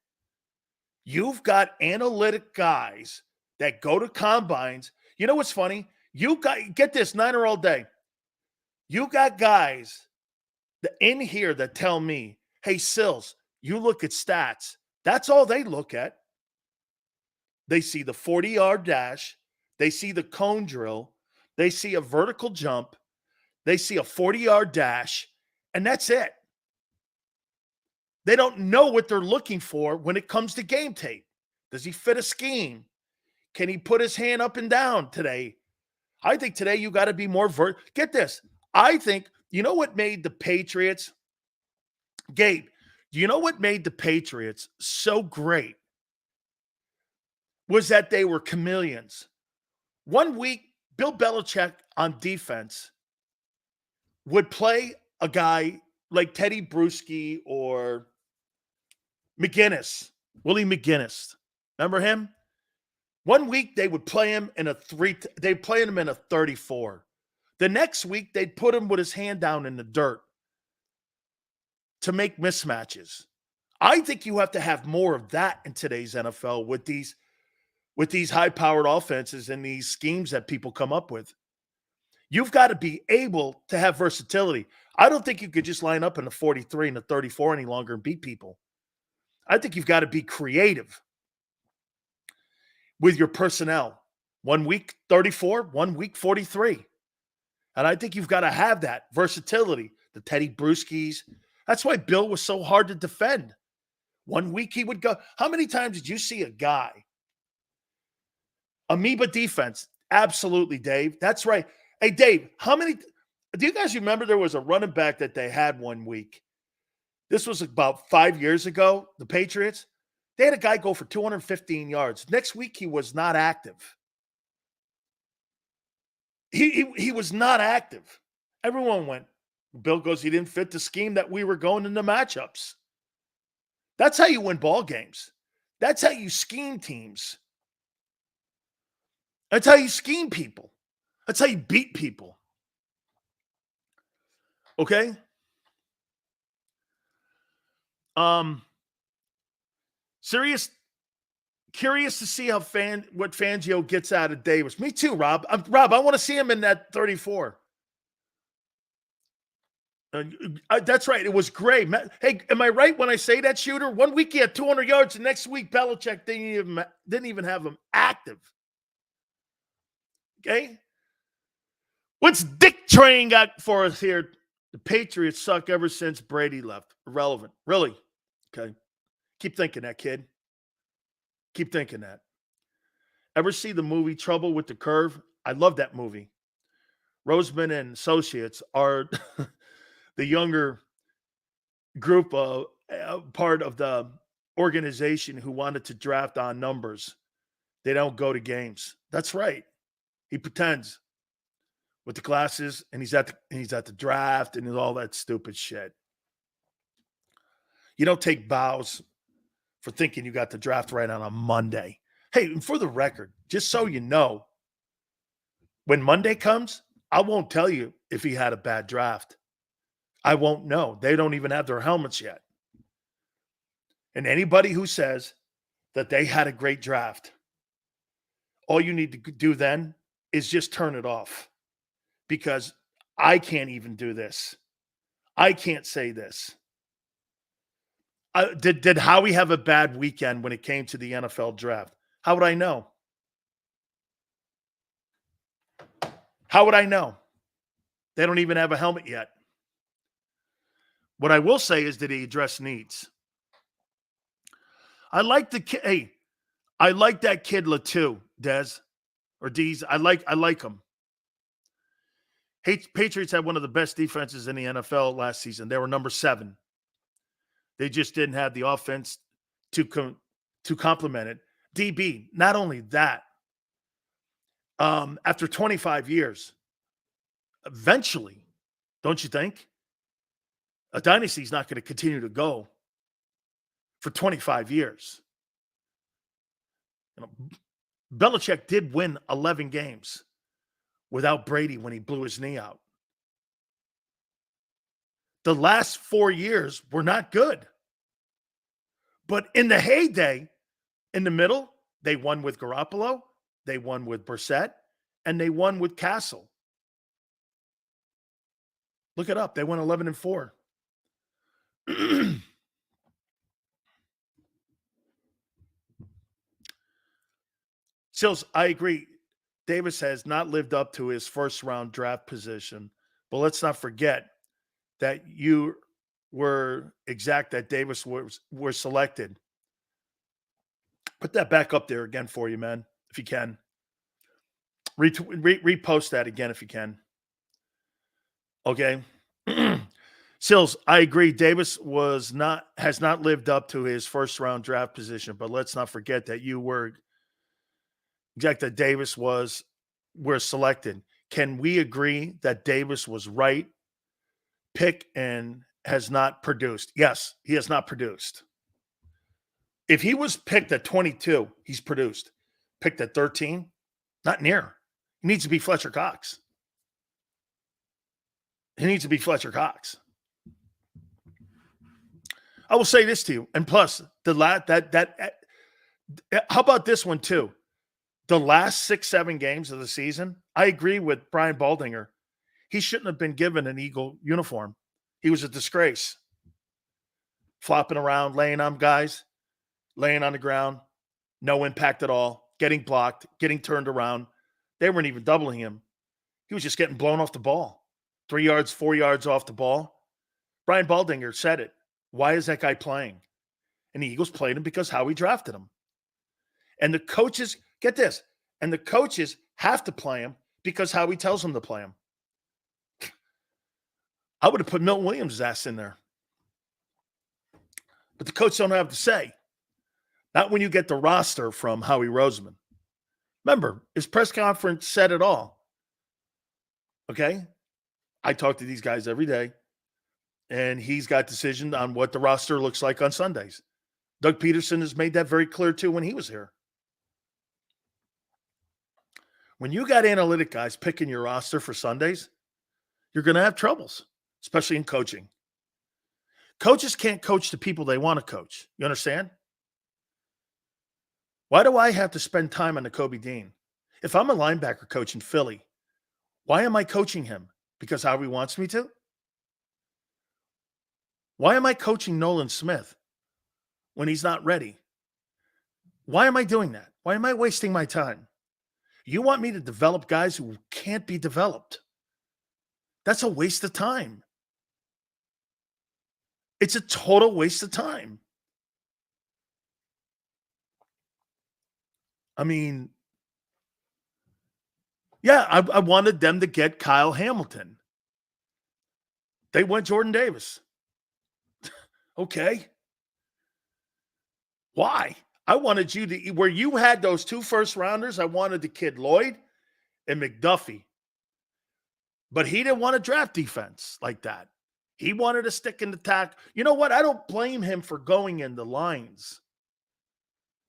You've got analytic guys that go to combines. You know what's funny? You got, get this, Niner all day. You got guys that in here that tell me, hey, Sills, you look at stats. That's all they look at. They see the 40-yard dash. They see the cone drill. They see a vertical jump. They see a 40-yard dash. And that's it. They don't know what they're looking for when it comes to game tape. Does he fit a scheme? Can he put his hand up and down today? I think today you got to be more get this. I think, you know what made the Patriots, Gabe, do you know what made the Patriots so great? Was that they were chameleons. 1 week, Bill Belichick on defense would play a guy like Teddy Bruschi or McGinnis, Willie McGinnis. Remember him? 1 week they would play him in they'd play him in a 34. The next week they'd put him with his hand down in the dirt to make mismatches. I think you have to have more of that in today's NFL with these high-powered offenses and these schemes that people come up with. You've got to be able to have versatility. I don't think you could just line up in the 43 and the 34 any longer and beat people. I think you've got to be creative with your personnel. 1 week 34, 1 week 43. And I think you've got to have that versatility. The Teddy Bruschi's. That's why Bill was so hard to defend. 1 week he would go. How many times did you see a guy? Amoeba defense. Absolutely, Dave. That's right. Hey, Dave, do you guys remember there was a running back that they had 1 week? This was about 5 years ago, the Patriots. They had a guy go for 215 yards. Next week, he was not active. He was not active. Everyone went. Bill goes, he didn't fit the scheme that we were going into matchups. That's how you win ball games. That's how you scheme teams. That's how you scheme people. That's how you beat people. Okay? Curious to see what Fangio gets out of Davis. Me too, Rob. Rob, I want to see him in that 34. That's right. It was great. Hey, am I right when I say that, Shooter? 1 week he had 200 yards, and next week Belichick didn't even have him active. Okay? What's Dick Train got for us here? The Patriots suck ever since Brady left. Irrelevant. Really? Okay. Keep thinking that, kid. Keep thinking that. Ever see the movie Trouble with the Curve? I love that movie. Roseman and Associates are the younger group of part of the organization who wanted to draft on numbers. They don't go to games. That's right. He pretends with the glasses, and he's at the draft and all that stupid shit. You don't take bows for thinking you got the draft right on a Monday. Hey, and for the record, just so you know, when Monday comes, I won't tell you if he had a bad draft. I won't know. They don't even have their helmets yet. And anybody who says that they had a great draft, all you need to do then is just turn it off. Because I can't even do this. I can't say this. Did Howie have a bad weekend when it came to the NFL draft? How would I know? How would I know? They don't even have a helmet yet. What I will say is that he addressed needs. I like the kid. Hey, I like that kid Latu, Dez or D's. I like him. Patriots had one of the best defenses in the NFL last season. They were number 7. They just didn't have the offense to complement it. DB, not only that, after 25 years, eventually, don't you think? A dynasty is not going to continue to go for 25 years. You know, Belichick did win 11 games without Brady when he blew his knee out. The last 4 years were not good. But in the heyday, in the middle, they won with Garoppolo, they won with Brissett, and they won with Castle. Look it up. They won 11-4. Sills, I agree. Davis has not lived up to his first-round draft position, but let's not forget that you were exact that Davis was selected. Put that back up there again for you, man, if you can. Repost that again if you can. Okay. Sills, I agree. Davis has not lived up to his first-round draft position, but let's not forget that you were exact that Davis was selected. Can we agree that Davis was right pick and has not produced? Yes, he has not produced. If he was picked at 22, he's produced. Picked at 13, not near. He needs to be Fletcher Cox. He needs to be Fletcher Cox. I will say this to you, and plus how about this one too? The last 6-7 games of the season, I agree with Brian Baldinger. He shouldn't have been given an Eagle uniform. He was a disgrace. Flopping around, laying on guys, laying on the ground, no impact at all, getting blocked, getting turned around. They weren't even doubling him. He was just getting blown off the ball. 3 yards, 4 yards off the ball. Brian Baldinger said it. Why is that guy playing? And the Eagles played him because Howie drafted him. And the coaches, get this, and the coaches have to play him because Howie tells them to play him. I would have put Milton Williams' ass in there. But the coach don't have to say. Not when you get the roster from Howie Roseman. Remember, his press conference said it all. Okay? I talk to these guys every day, and he's got decision on what the roster looks like on Sundays. Doug Peterson has made that very clear, too, when he was here. When you got analytic guys picking your roster for Sundays, you're going to have troubles, especially in coaching. Coaches can't coach the people they want to coach. You understand? Why do I have to spend time on the Kobe Dean? If I'm a linebacker coach in Philly, why am I coaching him? Because Howie wants me to? Why am I coaching Nolan Smith when he's not ready? Why am I doing that? Why am I wasting my time? You want me to develop guys who can't be developed. That's a waste of time. It's a total waste of time. I mean, yeah, I wanted them to get Kyle Hamilton. They went Jordan Davis. Okay. Why? I wanted you to, where you had those 2 first-rounders, I wanted the kid Lloyd and McDuffie. But he didn't want to draft defense like that. He wanted to stick in the tack. You know what? I don't blame him for going in the lines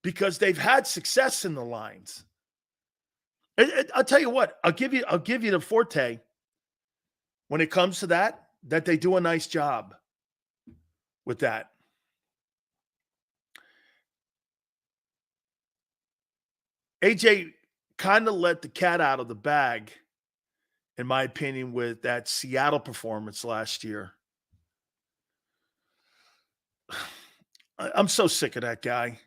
because they've had success in the lines. I'll tell you what. I'll give you the forte when it comes to that they do a nice job with that. AJ kind of let the cat out of the bag, in my opinion, with that Seattle performance last year. I'm so sick of that guy.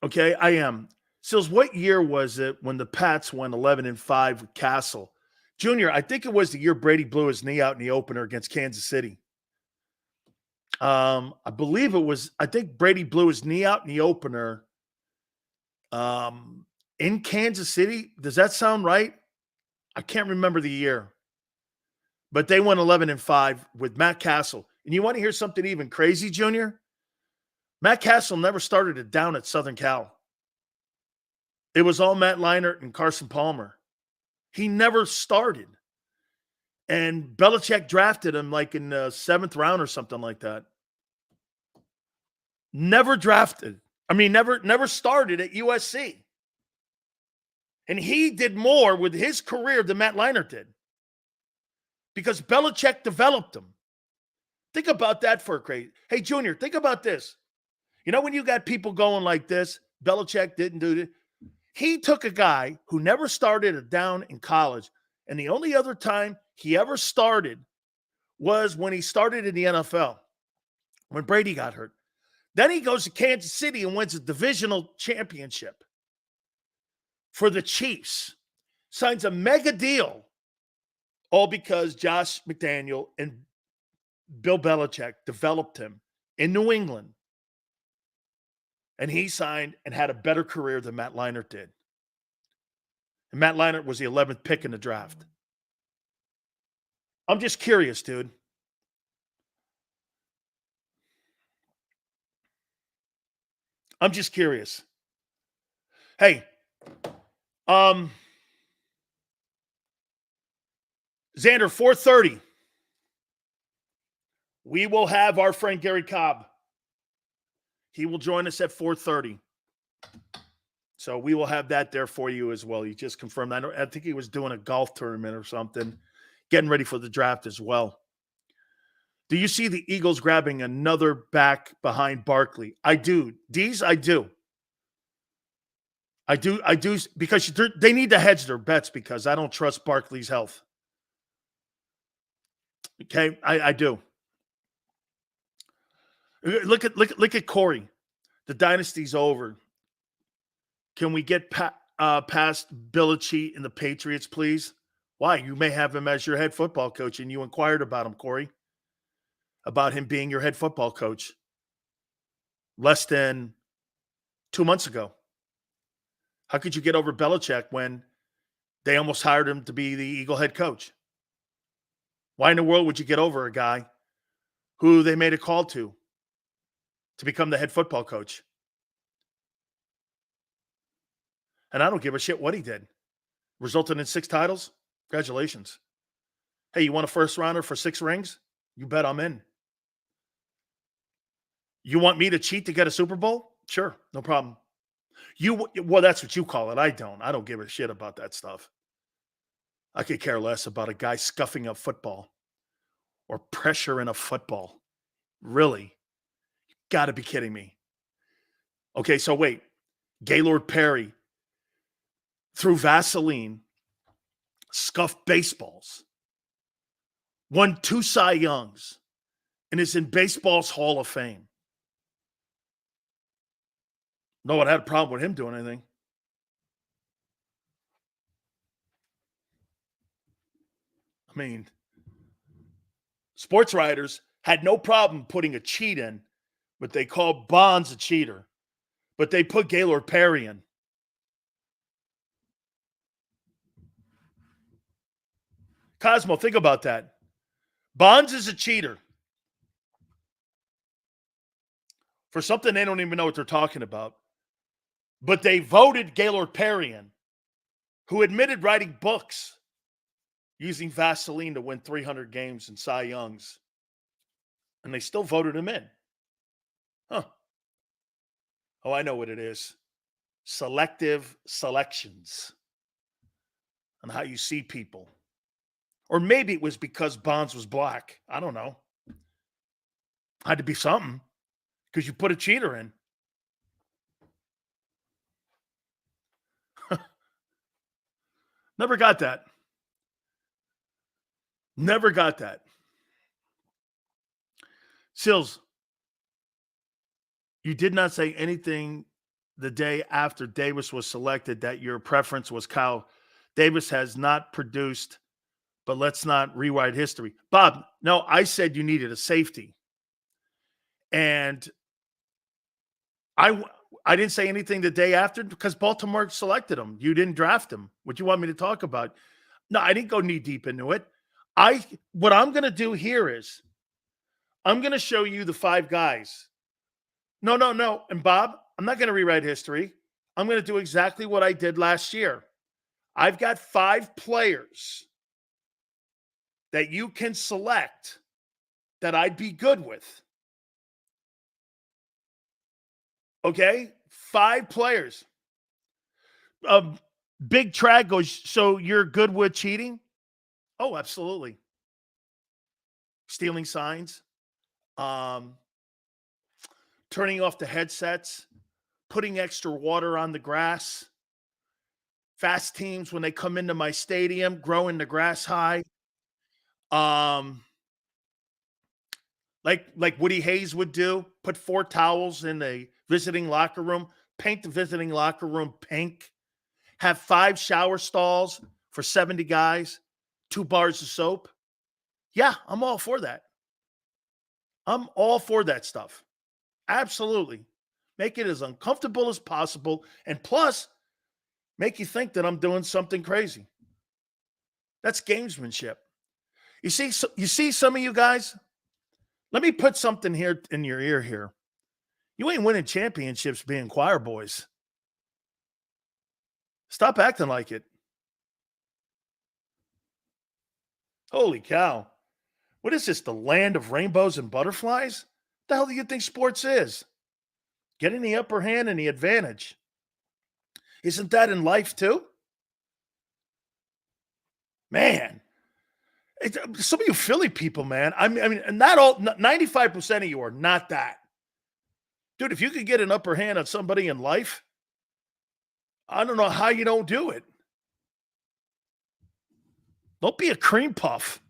Okay, I am. Sills, what year was it when the Pats went 11-5 with Castle? Junior, I think it was the year Brady blew his knee out in the opener against Kansas City. I believe it was, I think Brady blew his knee out in the opener in Kansas City. Does that sound right? I can't remember the year. But they went 11-5 with Matt Castle. And you want to hear something even crazy, Junior? Matt Castle never started it down at Southern Cal. It was all Matt Leinart and Carson Palmer. He never started. And Belichick drafted him like in the 7th round or something like that. Never drafted. I mean, never started at USC. And he did more with his career than Matt Leinart did. Because Belichick developed him. Think about that for a crazy. Hey, Junior, think about this. You know when you got people going like this, Belichick didn't do it. He took a guy who never started a down in college, and the only other time he ever started was when he started in the NFL, when Brady got hurt. Then he goes to Kansas City and wins a divisional championship for the Chiefs. Signs a mega deal, all because Josh McDaniel and Bill Belichick developed him in New England. And he signed and had a better career than Matt Leinart did. And Matt Leinart was the 11th pick in the draft. I'm just curious, dude. I'm just curious. Hey, Xander, 4:30. We will have our friend Gary Cobb. He will join us at 4:30. So we will have that there for you as well. He just confirmed. I think he was doing a golf tournament or something, getting ready for the draft as well. Do you see the Eagles grabbing another back behind Barkley? I do. Deez, I do. I do, because they need to hedge their bets because I don't trust Barkley's health. Okay, I do. Look at Corey. The dynasty's over. Can we get past Belichick and the Patriots, please? Why? You may have him as your head football coach, and you inquired about him, Corey, about him being your head football coach less than 2 months ago. How could you get over Belichick when they almost hired him to be the Eagle head coach? Why in the world would you get over a guy who they made a call to become the head football coach? And I don't give a shit what he did. Resulted in 6 titles? Congratulations. Hey, you want a first rounder for 6 rings? You bet I'm in. You want me to cheat to get a Super Bowl? Sure, no problem. Well, that's what you call it. I don't give a shit about that stuff. I could care less about a guy scuffing up football or pressure in a football. Really? You got to be kidding me. Okay, so wait. Gaylord Perry threw Vaseline, scuffed baseballs, won 2 Cy Youngs, and is in baseball's Hall of Fame. No one had a problem with him doing anything. I mean, sports writers had no problem putting a cheat in, but they called Bonds a cheater. But they put Gaylord Perry in. Cosmo, think about that. Bonds is a cheater for something they don't even know what they're talking about. But they voted Gaylord Perry in, who admitted writing books using Vaseline to win 300 games and Cy Youngs. And they still voted him in. Huh. Oh, I know what it is. Selective selections on how you see people. Or maybe it was because Bonds was black. I don't know. Had to be something because you put a cheater in. Never got that. Never got that. Sills, you did not say anything the day after Davis was selected that your preference was Kyle. Davis has not produced but let's not rewrite history. Bob, no, I said you needed a safety. And I I didn't say anything the day after because Baltimore selected him. You didn't draft him. What you want me to talk about? No, I didn't go knee deep into it. What I'm going to do here is I'm going to show you the 5 guys. No, no, no. And Bob, I'm not going to rewrite history. I'm going to do exactly what I did last year. I've got 5 players that you can select that I'd be good with. Okay? 5 players. Big Trag goes, so you're good with cheating? Oh, absolutely. Stealing signs, turning off the headsets, putting extra water on the grass, fast teams when they come into my stadium, growing the grass high. Like Woody Hayes would do, put 4 towels in the visiting locker room, paint the visiting locker room pink, have 5 shower stalls for 70 guys, 2 bars of soap. Yeah, I'm all for that. I'm all for that stuff. Absolutely. Make it as uncomfortable as possible. And plus, make you think that I'm doing something crazy. That's gamesmanship. You see some of you guys? Let me put something here in your ear here. You ain't winning championships being choir boys. Stop acting like it. Holy cow. What is this, the land of rainbows and butterflies? What the hell do you think sports is? Getting the upper hand and the advantage. Isn't that in life too? Man, some of you Philly people, man. I mean, not all, 95% of you are not that. Dude, if you could get an upper hand on somebody in life, I don't know how you don't do it. Don't be a cream puff.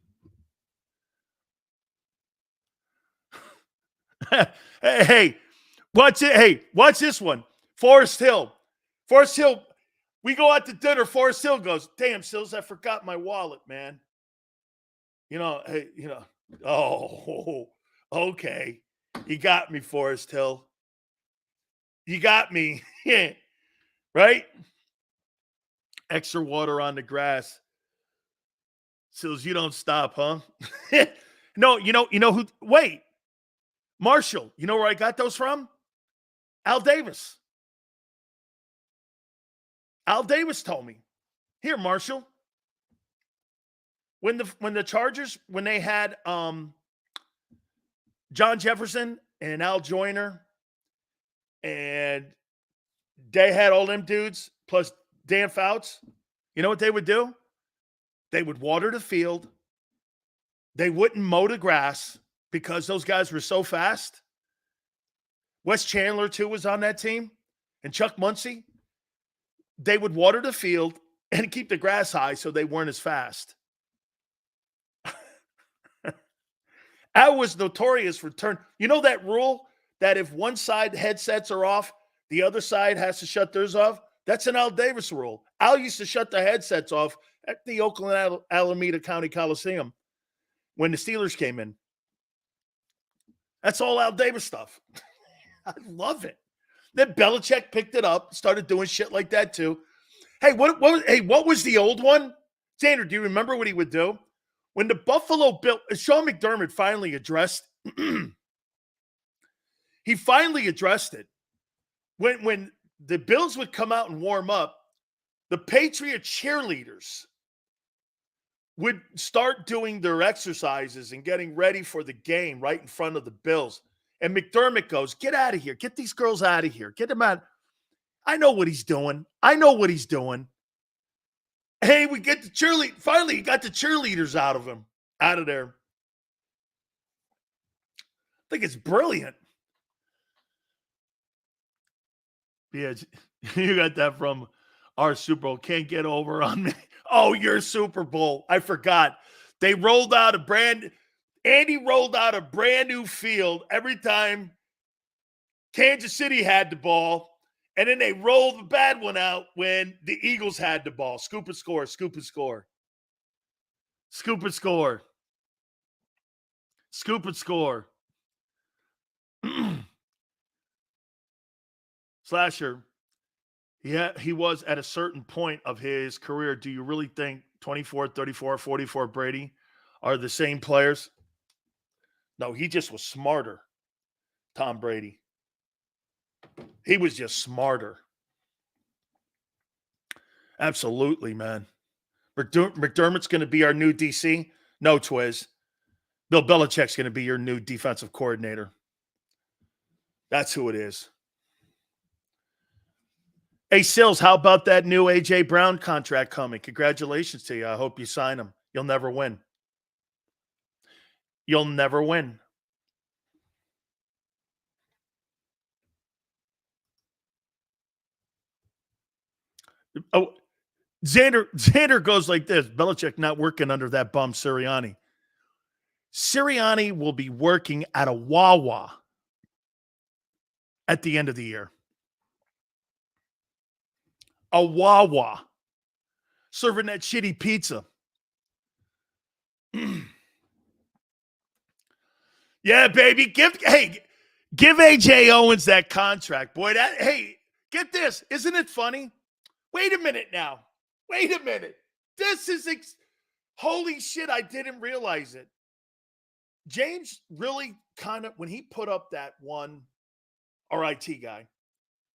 Hey, watch it. Hey, watch this one. Forest Hill. Forest Hill. We go out to dinner. Forest Hill goes, damn, Sills, I forgot my wallet, man. Hey, oh, okay. You got me, Forest Hill. You got me. Right? Extra water on the grass. Sills, you don't stop, huh? No, you know who? Wait. Marshall, you know where I got those from? Al Davis. Al Davis told me. Here, Marshall. When the Chargers, when they had John Jefferson and Al Joyner, and they had all them dudes plus Dan Fouts, you know what they would do? They would water the field. They wouldn't mow the grass because those guys were so fast. Wes Chandler, too, was on that team. And Chuck Muncie. They would water the field and keep the grass high so they weren't as fast. Al was notorious for You know that rule that if one side headsets are off, the other side has to shut theirs off? That's an Al Davis rule. Al used to shut the headsets off at the Oakland Alameda County Coliseum when the Steelers came in. That's all Al Davis stuff. I love it. Then Belichick picked it up, started doing shit like that too. Hey, what was the old one? Xander, do you remember what he would do? When the Buffalo Bill, Sean McDermott finally addressed, he finally addressed it. When the Bills would come out and warm up, the Patriot cheerleaders would start doing their exercises and getting ready for the game right in front of the Bills. And McDermott goes, get out of here. Get these girls out of here. Get them out. I know what he's doing. Hey, we get the cheerleader. Finally, he got the cheerleaders out of there. I think it's brilliant. Yeah, you got that from our Super Bowl. Can't get over on me. Oh, your Super Bowl. I forgot. Andy rolled out a brand new field every time Kansas City had the ball. And then they rolled the bad one out when the Eagles had the ball. Scoop and score. Scoop and score. Scoop and score. Slasher. Yeah, he was at a certain point of his career. Do you really think 24, 34, 44 Brady are the same players? No, he just was smarter, Tom Brady. He was just smarter. Absolutely, man. McDermott's going to be our new DC. No, Twiz. Bill Belichick's going to be your new defensive coordinator. That's who it is. Hey, Sills, how about that new A.J. Brown contract coming? Congratulations to you. I hope you sign him. You'll never win. You'll never win. Oh, Xander goes like this. Belichick not working under that bum Sirianni. Sirianni will be working at a Wawa at the end of the year. A Wawa. Serving that shitty pizza. Yeah, baby. Give AJ Owens that contract. Boy, get this. Isn't it funny? Wait a minute now. Wait a minute. This is holy shit, I didn't realize it. James really kind of, when he put up that one, RIT guy,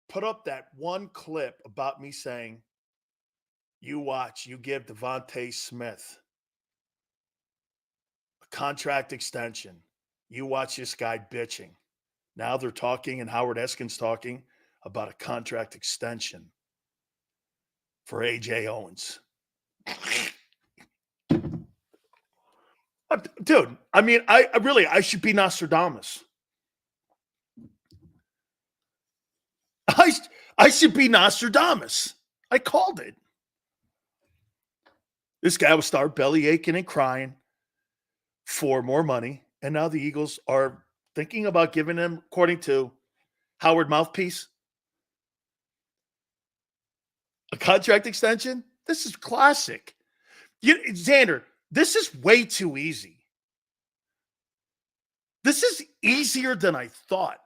put up that one clip about me saying, you watch, you give Devontae Smith a contract extension. You watch this guy bitching. Now they're talking, and Howard Eskin's talking about a contract extension for AJ Owens. Dude, I mean, I should be Nostradamus. I should be Nostradamus. I called it. This guy will start belly aching and crying for more money. And now the Eagles are thinking about giving him, according to Howard Mouthpiece, a contract extension. This is classic. Xander, this is way too easy. This is easier than I thought.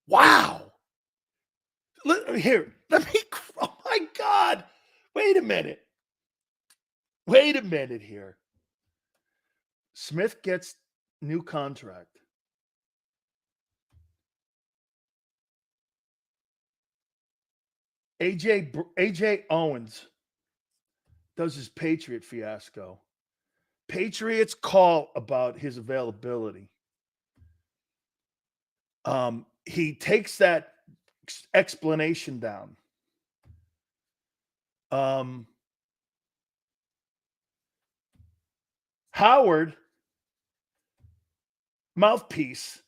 Wow. Let me, oh my God. Wait a minute here. Smith gets new contract. AJ Owens does his Patriot fiasco. Patriots call about his availability. He takes that explanation down. Howard Mouthpiece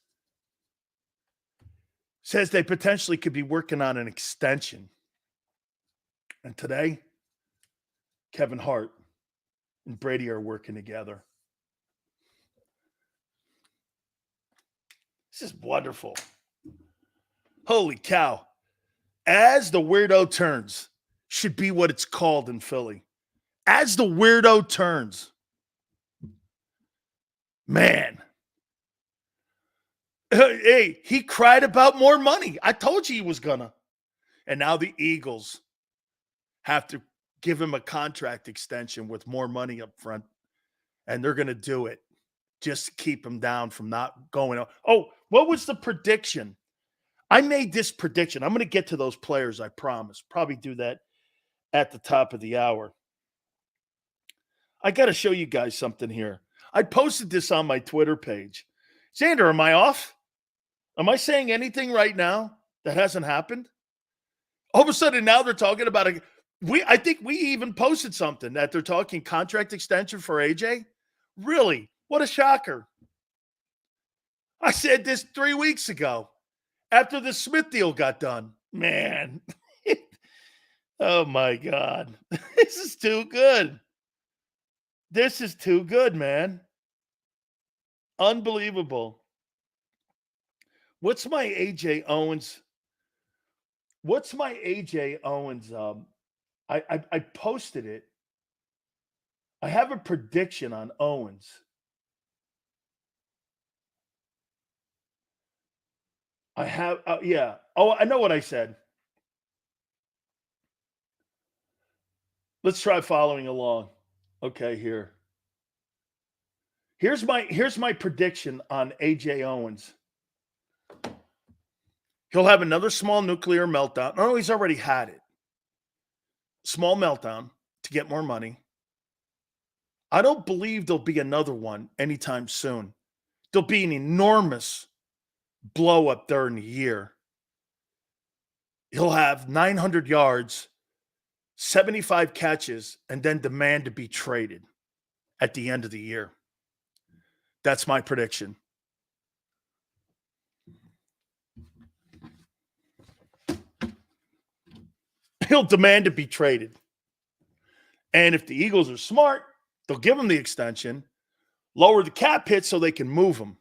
says they potentially could be working on an extension. And today, Kevin Hart and Brady are working together. This is wonderful. Holy cow. As the weirdo turns should be what it's called in Philly. As the weirdo turns. Man. Hey, he cried about more money. I told you he was gonna. And now the Eagles have to give him a contract extension with more money up front. And they're going to do it just to keep him down from not going. Oh, what was the prediction? I made this prediction. I'm going to get to those players, I promise. Probably do that at the top of the hour. I got to show you guys something here. I posted this on my Twitter page. Xander, am I off? Am I saying anything right now that hasn't happened? All of a sudden now they're talking about I think we even posted something that they're talking contract extension for AJ. Really? What a shocker. I said this 3 weeks ago after the Smith deal got done. Man. Oh my God. This is too good. This is too good, man. Unbelievable. What's my AJ Owens I posted it. I have a prediction on Owens. I have, yeah. Oh, I know what I said. Let's try following along. Okay, here. Here's my prediction on AJ Owens. He'll have another small nuclear meltdown. No, he's already had it. Small meltdown to get more money. I don't believe there'll be another one anytime soon. There'll be an enormous blow up during the year. He'll have 900 yards, 75 catches, and then demand to be traded at the end of the year. That's my prediction. He'll demand to be traded. And if the Eagles are smart, they'll give him the extension, lower the cap hit so they can move him.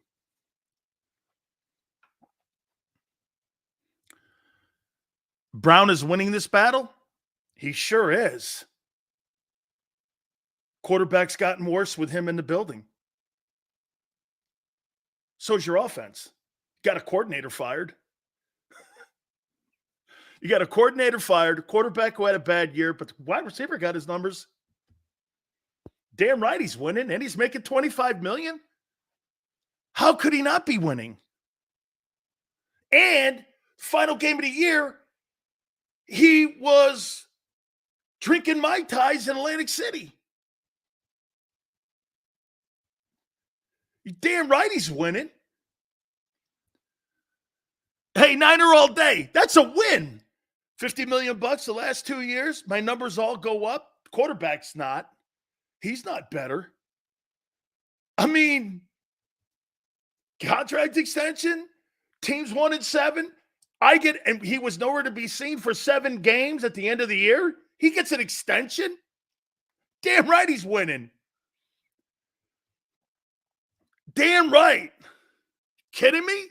Brown is winning this battle? He sure is. Quarterback's gotten worse with him in the building. So's your offense. Got a coordinator fired. You got a coordinator fired, a quarterback who had a bad year, but the wide receiver got his numbers. Damn right he's winning, and he's making $25 million. How could he not be winning? And final game of the year, he was drinking Mai Tais in Atlantic City. You're damn right he's winning. Hey, Niner all day. That's a win. $50 million the last 2 years. My numbers all go up. Quarterback's not. He's not better. I mean, contract extension, teams 1-7. And he was nowhere to be seen for 7 games at the end of the year. He gets an extension. Damn right he's winning. Damn right. Kidding me?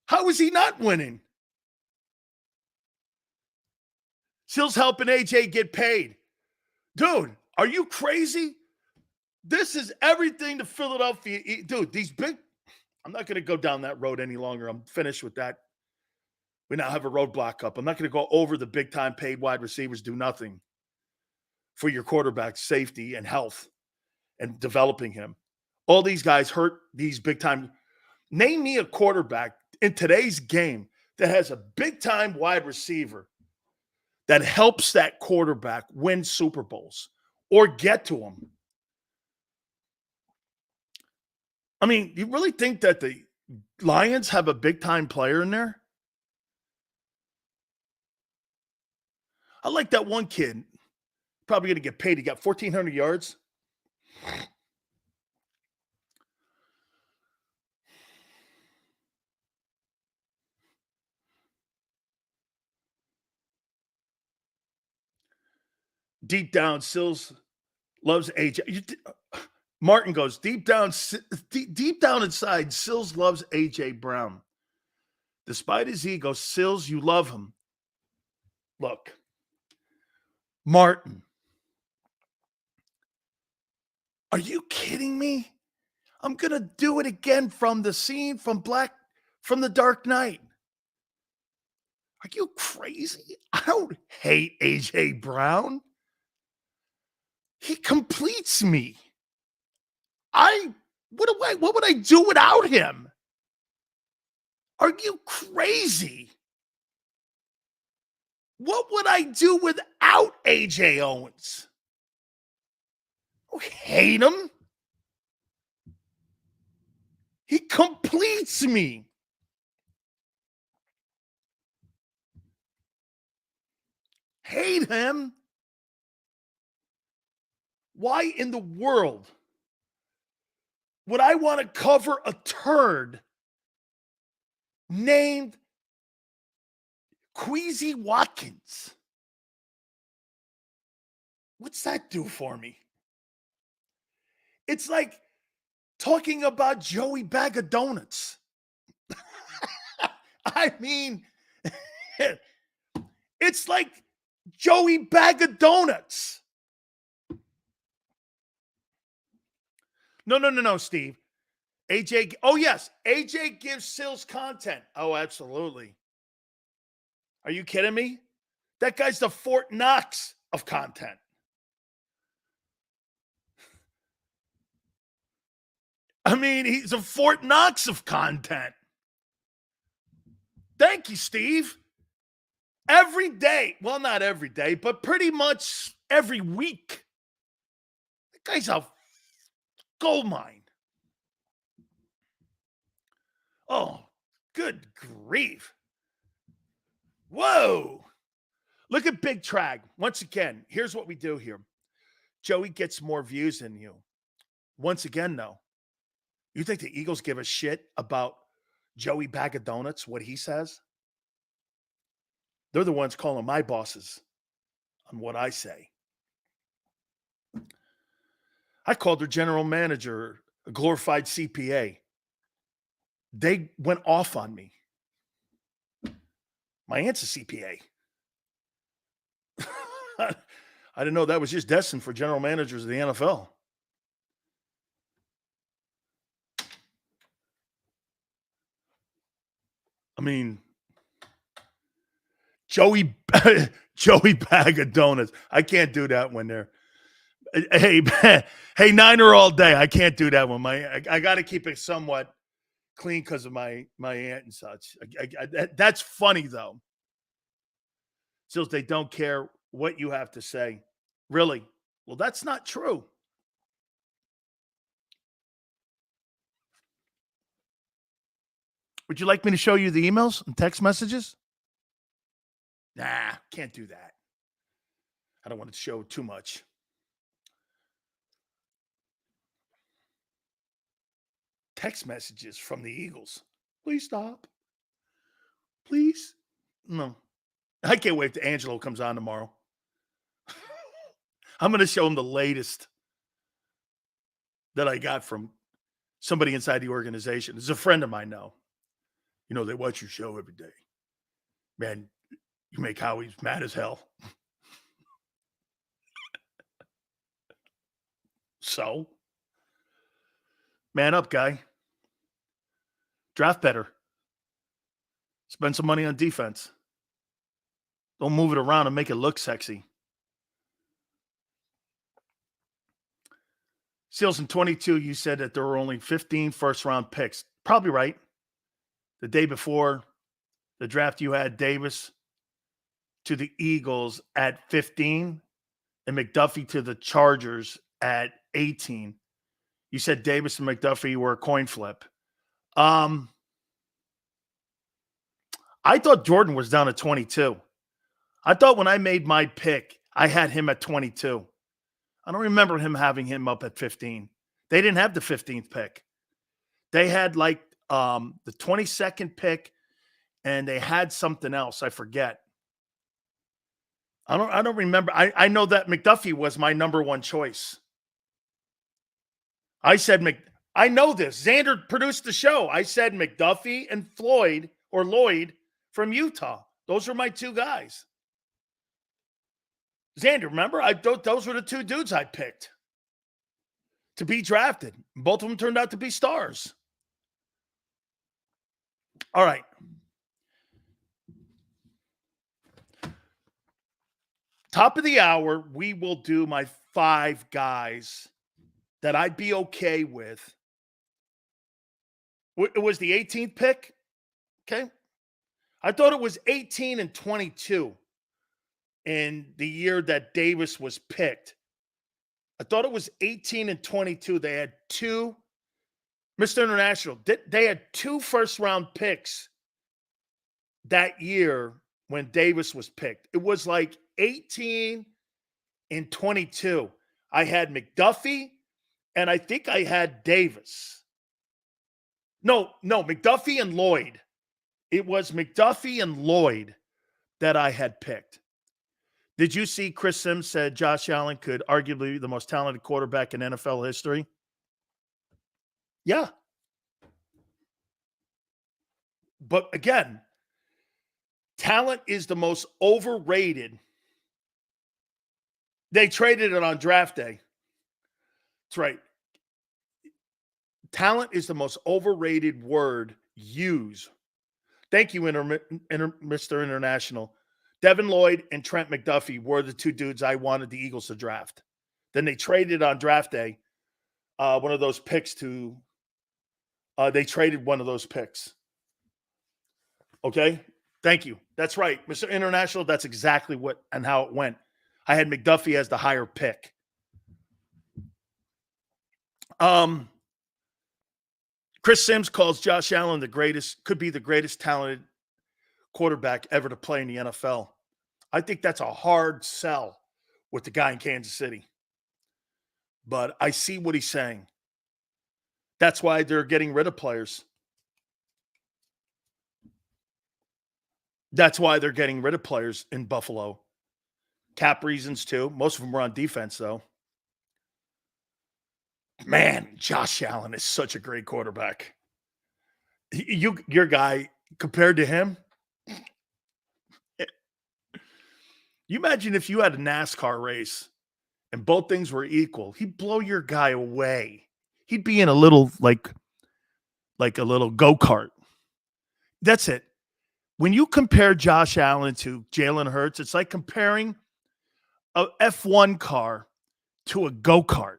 How is he not winning? Sills helping AJ get paid. Dude, are you crazy? This is everything to Philadelphia. Dude, I'm not going to go down that road any longer. I'm finished with that. We now have a roadblock up. I'm not going to go over the big-time paid wide receivers do nothing for your quarterback's safety and health and developing him. All these guys hurt these big-time. Name me a quarterback in today's game that has a big-time wide receiver that helps that quarterback win Super Bowls or get to them. I mean, you really think that the Lions have a big-time player in there? I like that one kid. Probably going to get paid. He got 1,400 yards. Deep down, Sills loves AJ. Martin goes, deep down inside, Sills loves AJ Brown. Despite his ego, Sills, you love him. Look, Martin, are you kidding me? I'm going to do it again from the scene from the Dark Knight. Are you crazy? I don't hate AJ Brown. He completes me. What would I do without him? Are you crazy? What would I do without AJ Owens? I hate him. He completes me. Hate him. Why in the world would I want to cover a turd named Queasy Watkins? What's that do for me? It's like talking about Joey Bag of Donuts. I mean, it's like Joey Bag of Donuts. No, Steve. AJ. Oh, yes. AJ gives Sills content. Oh, absolutely. Are you kidding me? That guy's the Fort Knox of content. I mean, he's a Fort Knox of content. Thank you, Steve. Every day. Well, not every day, but pretty much every week. That guy's a gold mine. Oh, good grief. Whoa. Look at Big Trag. Once again, here's what we do here. Joey gets more views than you. Once again, though, you think the Eagles give a shit about Joey Bag of Donuts, what he says? They're the ones calling my bosses on what I say. I called their general manager a glorified CPA. They went off on me. My aunt's a CPA. I didn't know that was just destined for general managers of the NFL. I mean, Joey Bag of Donuts. I can't do that when they're hey Niner all day. I can't do that one. I got to keep it somewhat clean because of my aunt and such. That's funny though. Since they don't care what you have to say, really. Well, that's not true. Would you like me to show you the emails and text messages? Nah, can't do that. I don't want to show too much. Text messages from the Eagles. Please stop. Please. No. I can't wait till Angelo comes on tomorrow. I'm going to show him the latest that I got from somebody inside the organization. It's a friend of mine now. You know, they watch your show every day. Man, you make Howie mad as hell. So, man up, guy. Draft better. Spend some money on defense. Don't move it around and make it look sexy. Seals, in 22, you said that there were only 15 first-round picks. Probably right. The day before the draft, you had Davis to the Eagles at 15 and McDuffie to the Chargers at 18. You said Davis and McDuffie were a coin flip. I thought Jordan was down at 22. I thought when I made my pick, I had him at 22. I don't remember him having him up at 15. They didn't have the 15th pick. They had like the 22nd pick, and they had something else. I forget. I don't remember. I know that McDuffie was my number one choice. I said I know this. Xander produced the show. I said McDuffie and Floyd or Lloyd from Utah. Those were my two guys. Xander, remember? Those were the two dudes I picked to be drafted. Both of them turned out to be stars. All right. Top of the hour, we will do my 5 guys that I'd be okay with. It was the 18th pick. Okay. I thought it was 18 and 22 in the year that Davis was picked. I thought it was 18 and 22. They had 2, Mr. International, they had 2 first-round picks that year when Davis was picked. It was like 18 and 22. I had McDuffie, and I think I had Davis. No, McDuffie and Lloyd. It was McDuffie and Lloyd that I had picked. Did you see Chris Sims said Josh Allen could arguably be the most talented quarterback in NFL history? Yeah. But again, talent is the most overrated They traded it on draft day. That's right. Talent is the most overrated word used. Thank you, Mr. International. Devin Lloyd and Trent McDuffie were the two dudes I wanted the Eagles to draft. Then they traded on draft day one of those picks to they traded one of those picks. Okay? Thank you. That's right. Mr. International, that's exactly what and how it went. I had McDuffie as the higher pick. Chris Sims calls Josh Allen could be the greatest talented quarterback ever to play in the NFL. I think that's a hard sell with the guy in Kansas City. But I see what he's saying. That's why they're getting rid of players. That's why they're getting rid of players in Buffalo. Cap reasons, too. Most of them were on defense, though. Man, Josh Allen is such a great quarterback. Your guy, compared to him, you imagine if you had a NASCAR race and both things were equal, he'd blow your guy away. He'd be in a little, like a little go-kart. That's it. When you compare Josh Allen to Jalen Hurts, it's like comparing a F1 car to a go-kart.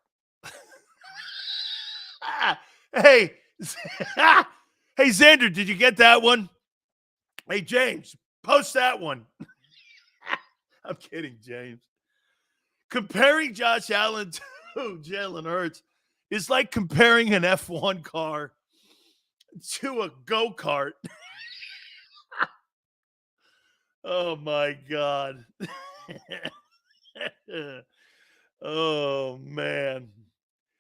Hey, hey, Xander, did you get that one? Hey, James, post that one. I'm kidding, James. Comparing Josh Allen to Jalen Hurts is like comparing an F1 car to a go-kart. Oh, my God. Oh, man.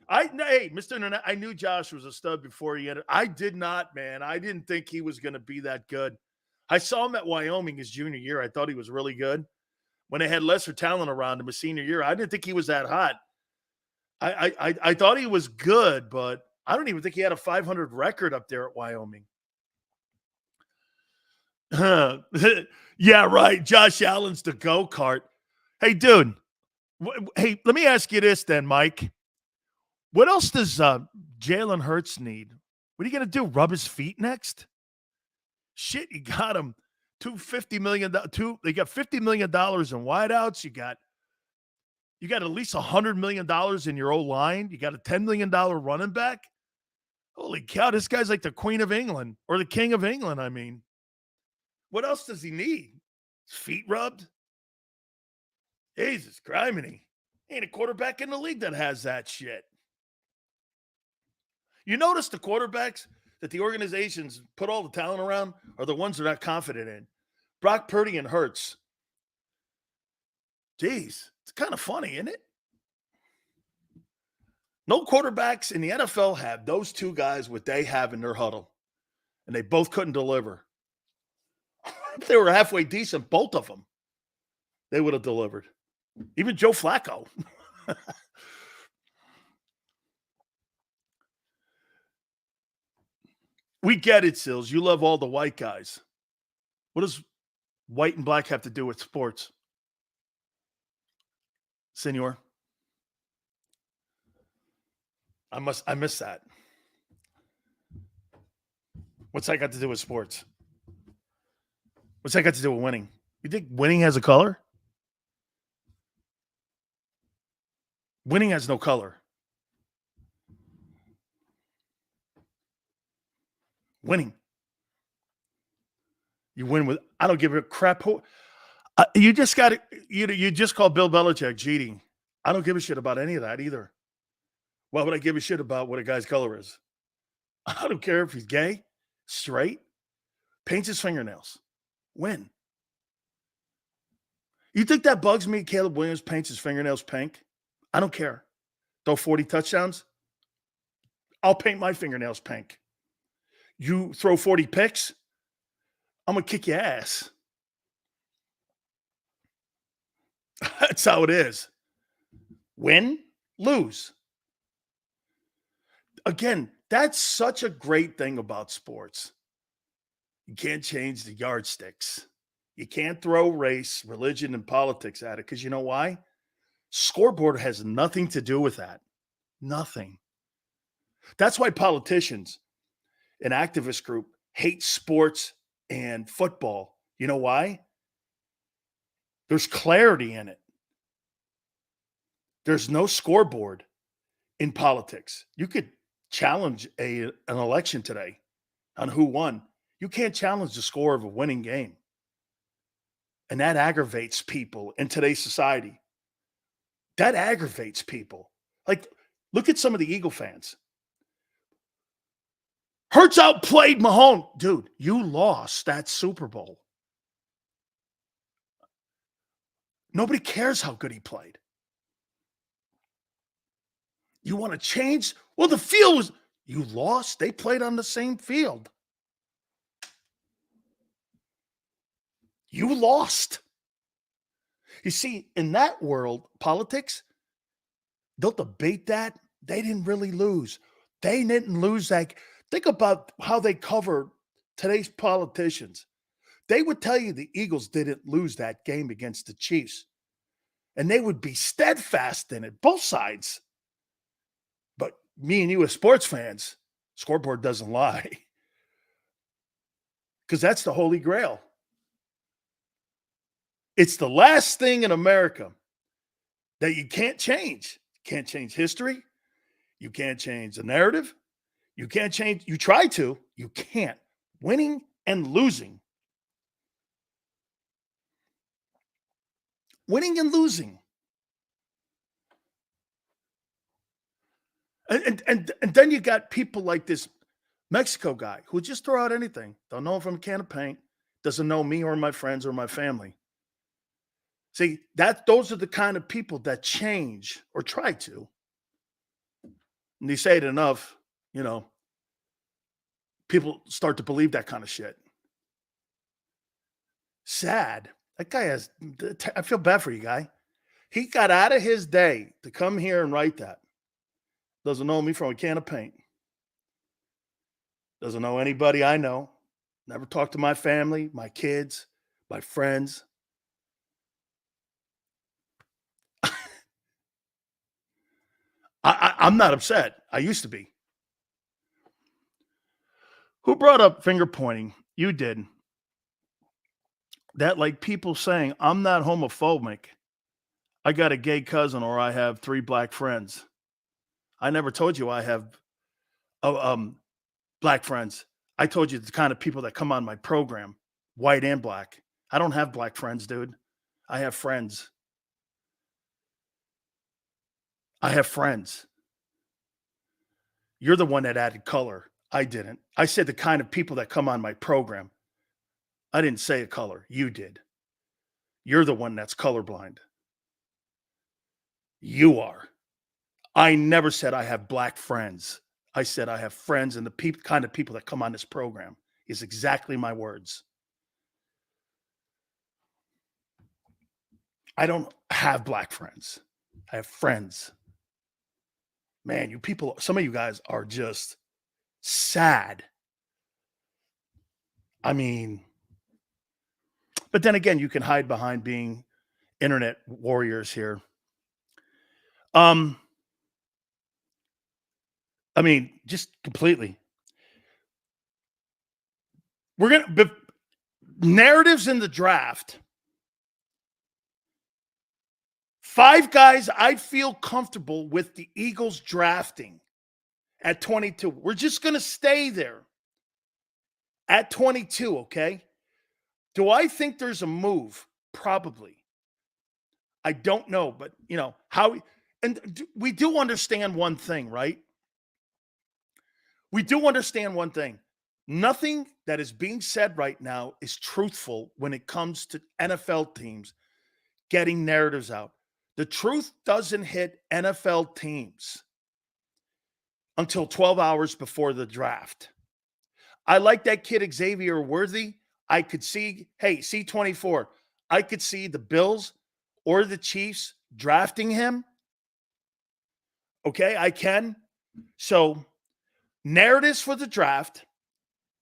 Hey, Mr. Internet, I knew Josh was a stud before he had it. I did not, man. I didn't think he was going to be that good. I saw him at Wyoming his junior year. I thought he was really good. When they had lesser talent around him his senior year, I didn't think he was that hot. I thought he was good, but I don't even think he had a 500 record up there at Wyoming. Yeah, right. Josh Allen's the go-kart. Hey, dude. Hey, let me ask you this then, Mike. What else does Jalen Hurts need? What are you going to do? Rub his feet next? Shit, you got him. They got $50 million in wideouts. You got at least $100 million in your O-line. You got a $10 million running back. Holy cow, this guy's like the Queen of England or the King of England, I mean. What else does he need? His feet rubbed? Jesus, criminy. Ain't a quarterback in the league that has that shit. You notice the quarterbacks that the organizations put all the talent around are the ones they're not confident in. Brock Purdy and Hurts. Jeez, it's kind of funny, isn't it? No quarterbacks in the NFL have those two guys what they have in their huddle, and they both couldn't deliver. If they were halfway decent, both of them, they would have delivered. Even Joe Flacco. We get it, Sills. You love all the white guys. What does white and black have to do with sports? Senor? I missed that. What's that got to do with sports? What's that got to do with winning? You think winning has a color? Winning has no color. Winning. You win with, I don't give a crap. You just got to, you just call Bill Belichick cheating. I don't give a shit about any of that either. Why would I give a shit about what a guy's color is? I don't care if he's gay, straight, paints his fingernails. Win. You think that bugs me? Caleb Williams paints his fingernails pink? I don't care. Throw 40 touchdowns? I'll paint my fingernails pink. You throw 40 picks? I'm going to kick your ass. That's how it is. Win, lose. Again, that's such a great thing about sports. You can't change the yardsticks. You can't throw race, religion, and politics at it because you know why? Scoreboard has nothing to do with that. Nothing. That's why politicians, an activist group, hate sports and football. You know why? There's clarity in it. There's no scoreboard in politics. You could challenge an election today on who won. You can't challenge the score of a winning game. And that aggravates people in today's society. That aggravates people. Like, look at some of the Eagle fans. Hurts outplayed Mahomes. Dude, you lost that Super Bowl. Nobody cares how good he played. You want to change? Well, the field was, you lost. They played on the same field. You lost. You see, in that world, politics, they'll debate that. They didn't really lose. They didn't lose that. Think about how they cover today's politicians. They would tell you the Eagles didn't lose that game against the Chiefs. And they would be steadfast in it, both sides. But me and you as sports fans, scoreboard doesn't lie. Because that's the Holy Grail. It's the last thing in America that you can't change. You can't change history. You can't change the narrative. You can't change. You try to. You can't. Winning and losing. Winning and losing. And then you got people like this Mexico guy who just throw out anything. Don't know him from a can of paint. Doesn't know me or my friends or my family. See, those are the kind of people that change or try to. And you say it enough, people start to believe that kind of shit. Sad. That guy I feel bad for you, guy. He got out of his day to come here and write that. Doesn't know me from a can of paint. Doesn't know anybody I know. Never talked to my family, my kids, my friends. I'm not upset. I used to be. Who brought up finger pointing? You did. That, like people saying, I'm not homophobic. I got a gay cousin or I have 3 black friends. I never told you I have black friends. I told you the kind of people that come on my program, white and black. I don't have black friends, dude. I have friends. I have friends. You're the one that added color. I didn't. I said the kind of people that come on my program. I didn't say a color. You did. You're the one that's colorblind. You are. I never said I have black friends. I said I have friends, and the kind of people that come on this program is exactly my words. I don't have black friends. I have friends. Man, you people, some of you guys are just sad. I mean, but then again, you can hide behind being internet warriors here. I mean, just completely. We're going to narratives in the draft. 5 guys I feel comfortable with the Eagles drafting at 22. We're just going to stay there at 22, okay? Do I think there's a move? Probably. I don't know, but we do understand one thing, right? We do understand one thing. Nothing that is being said right now is truthful when it comes to NFL teams getting narratives out. The truth doesn't hit NFL teams until 12 hours before the draft. I like that kid Xavier Worthy. I could see, C24, I could see the Bills or the Chiefs drafting him. Okay, I can. So, narratives for the draft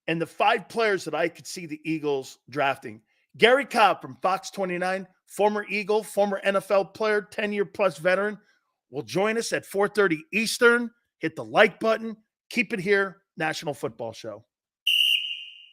and the 5 players that I could see the Eagles drafting. Gary Cobb from Fox 29, former Eagle, former NFL player, 10-year plus veteran, will join us at 4:30 Eastern. Hit the like button. Keep it here, National Football Show.